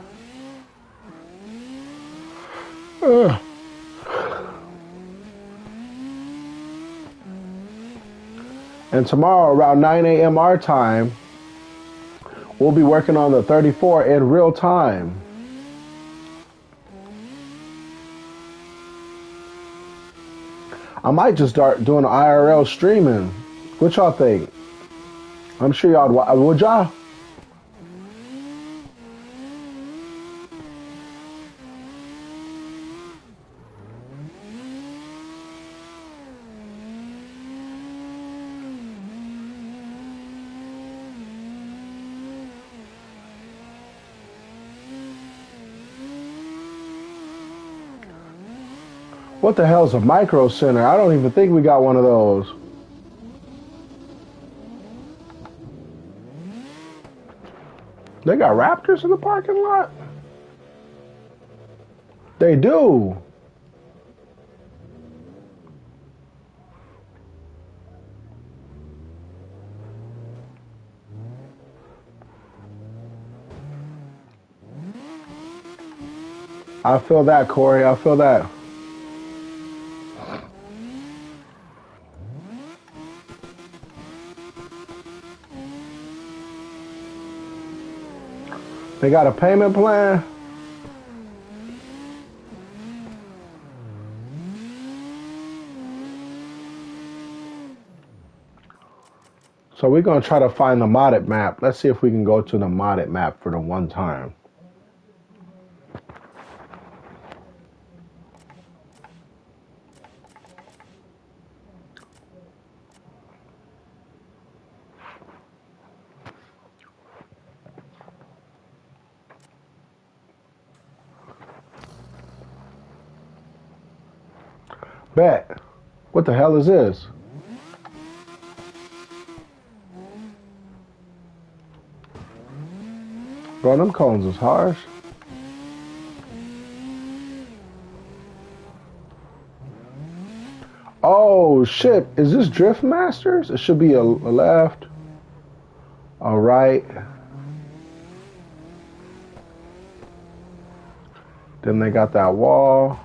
[SPEAKER 1] And tomorrow around 9 a.m. our time, we'll be working on the 34 in real time. I might just start doing IRL streaming. What y'all think? I'm sure y'all would y'all? What the hell's a micro center? I don't even think we got one of those. They got Raptors in the parking lot? They do. I feel that, Corey. I feel that. They got a payment plan? So we're going to try to find the modded map. Let's see if we can go to the modded map for the one time. Bet. What the hell is this? Bro, them cones is harsh. Oh, shit. Is this Drift Masters? It should be a left, a right. Then they got that wall.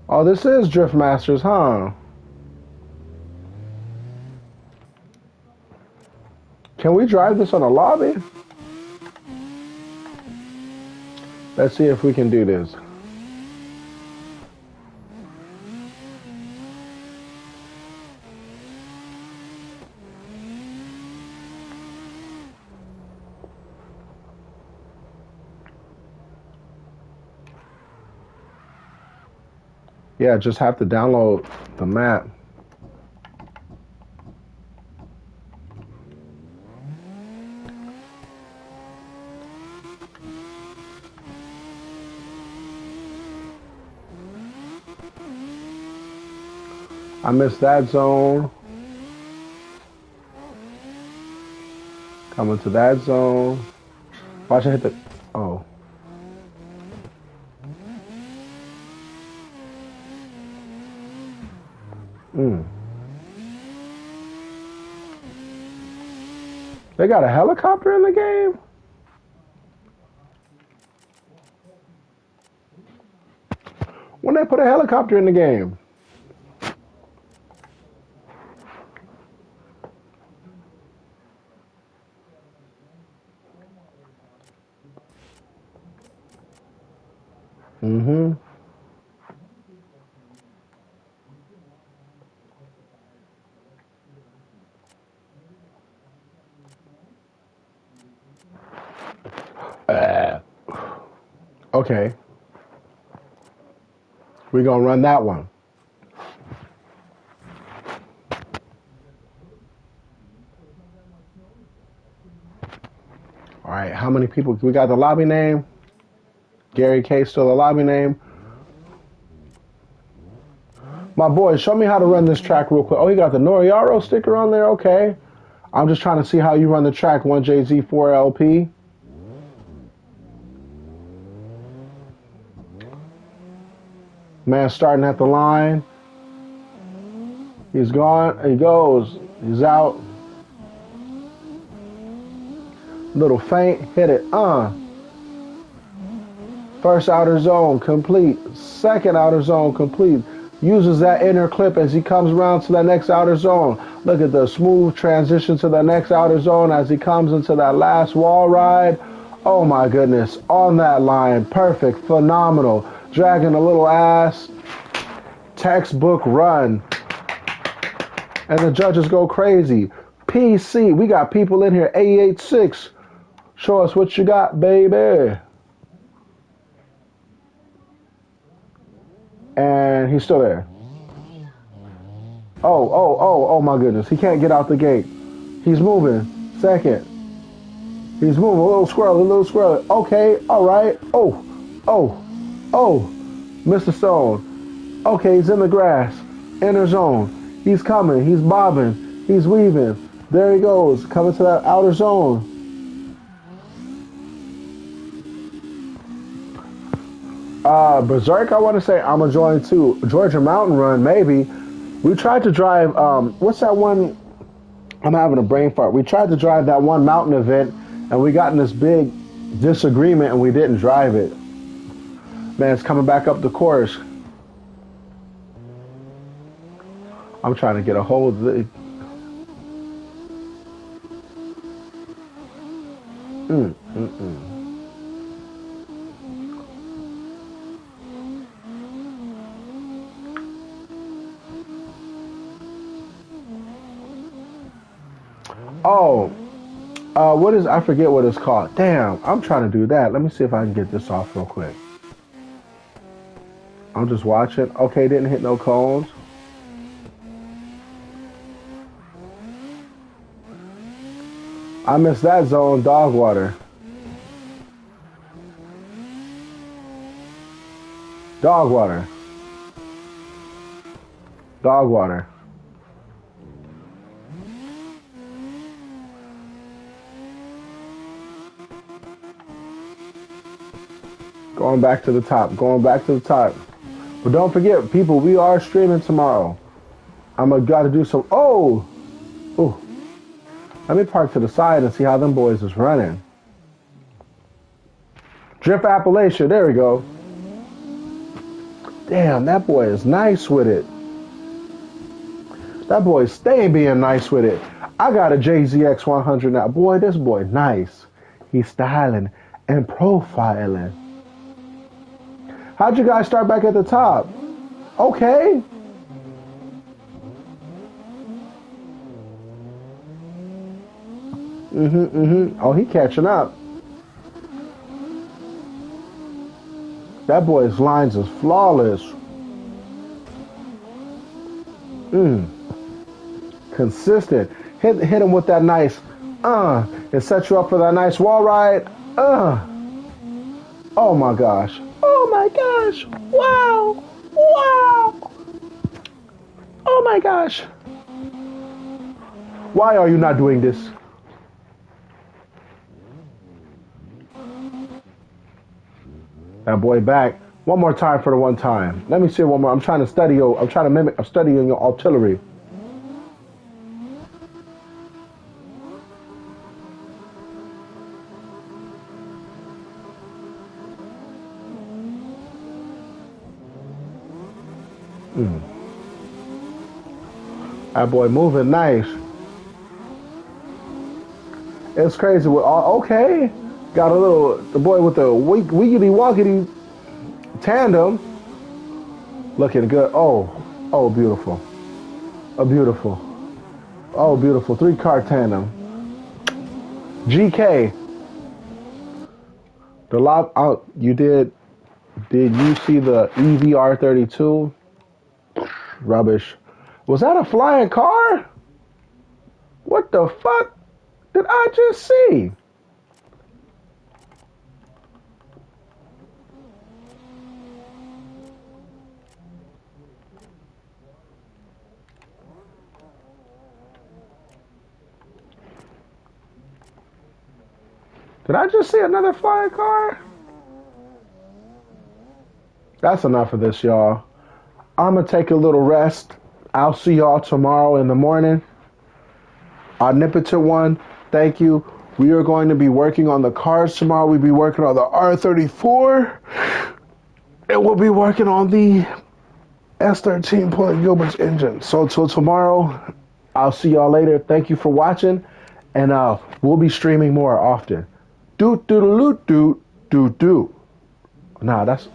[SPEAKER 1] Oh, this is Drift Masters, huh? Can we drive this on a lobby? Let's see if we can do this. Yeah, just have to download the map. I missed that zone. Coming to that zone. Watch it hit the... Oh. They got a helicopter in the game? When they put a helicopter in the game? Mm-hmm. Okay. We're going to run that one. All right, how many people? We got the lobby name. Gary K still the lobby name. My boy, show me how to run this track real quick. Oh, you got the Noriaro sticker on there? Okay. I'm just trying to see how you run the track 1JZ4LP. Man starting at the line. He's gone. He goes. He's out. Little feint. Hit it. First outer zone complete. Second outer zone complete. Uses that inner clip as he comes around to the next outer zone. Look at the smooth transition to the next outer zone as he comes into that last wall ride. Oh my goodness. On that line. Perfect. Phenomenal. Dragging a little ass. Textbook run. And the judges go crazy. PC. We got people in here. 886. Show us what you got, baby. And he's still there. Oh my goodness. He can't get out the gate. He's moving. Second. He's moving. A little squirrely. Okay. All right. Oh. Oh, Mr. Stone. Okay, he's in the grass. Inner zone. He's coming. He's bobbing. He's weaving. There he goes. Coming to that outer zone. Berserk, I want to say I'm going to join too. Georgia Mountain Run, maybe. We tried to drive, what's that one? I'm having a brain fart. We tried to drive that one mountain event, and we got in this big disagreement, and we didn't drive it. Man, it's coming back up the course. I'm trying to get a hold of the... Oh, what is, I forget what it's called. Damn, I'm trying to do that. Let me see if I can get this off real quick. I'm just watching. Okay, didn't hit no cones. I missed that zone, dog water. Dog water. Dog water. Going back to the top. Going back to the top. But don't forget, people, we are streaming tomorrow. I'm going to got to do some... Oh! Ooh. Let me park to the side and see how them boys is running. Drift Appalachia. There we go. Damn, that boy is nice with it. That boy staying being nice with it. I got a JZX 100 now. Boy, this boy nice. He's styling and profiling. How'd you guys start back at the top? Okay. Oh, he catching up. That boy's lines is flawless. Consistent. Hit him with that nice, and set you up for that nice wall ride. Oh my gosh. Oh my gosh. Wow. Wow. Oh my gosh. Why are you not doing this? That boy back. One more time for the one time. Let me see one more. I'm trying to study your, I'm trying to mimic, I'm studying your artillery. That boy moving nice. It's crazy. Okay. Got a little, the boy with the wiggity woggity tandem. Looking good. Oh, beautiful. Oh, beautiful. Oh, beautiful. 3-car tandem. GK. The lob out. You did you see the EVR32? Rubbish. Was that a flying car? What the fuck did I just see? Did I just see another flying car? That's enough of this, y'all. I'm going to take a little rest. I'll see y'all tomorrow in the morning. Omnipotent One, thank you. We are going to be working on the cars tomorrow. We'll be working on the R34. And we'll be working on the S13 pulling Gilbert's engine. So till tomorrow, I'll see y'all later. Thank you for watching. And we'll be streaming more often. Do. Nah, that's...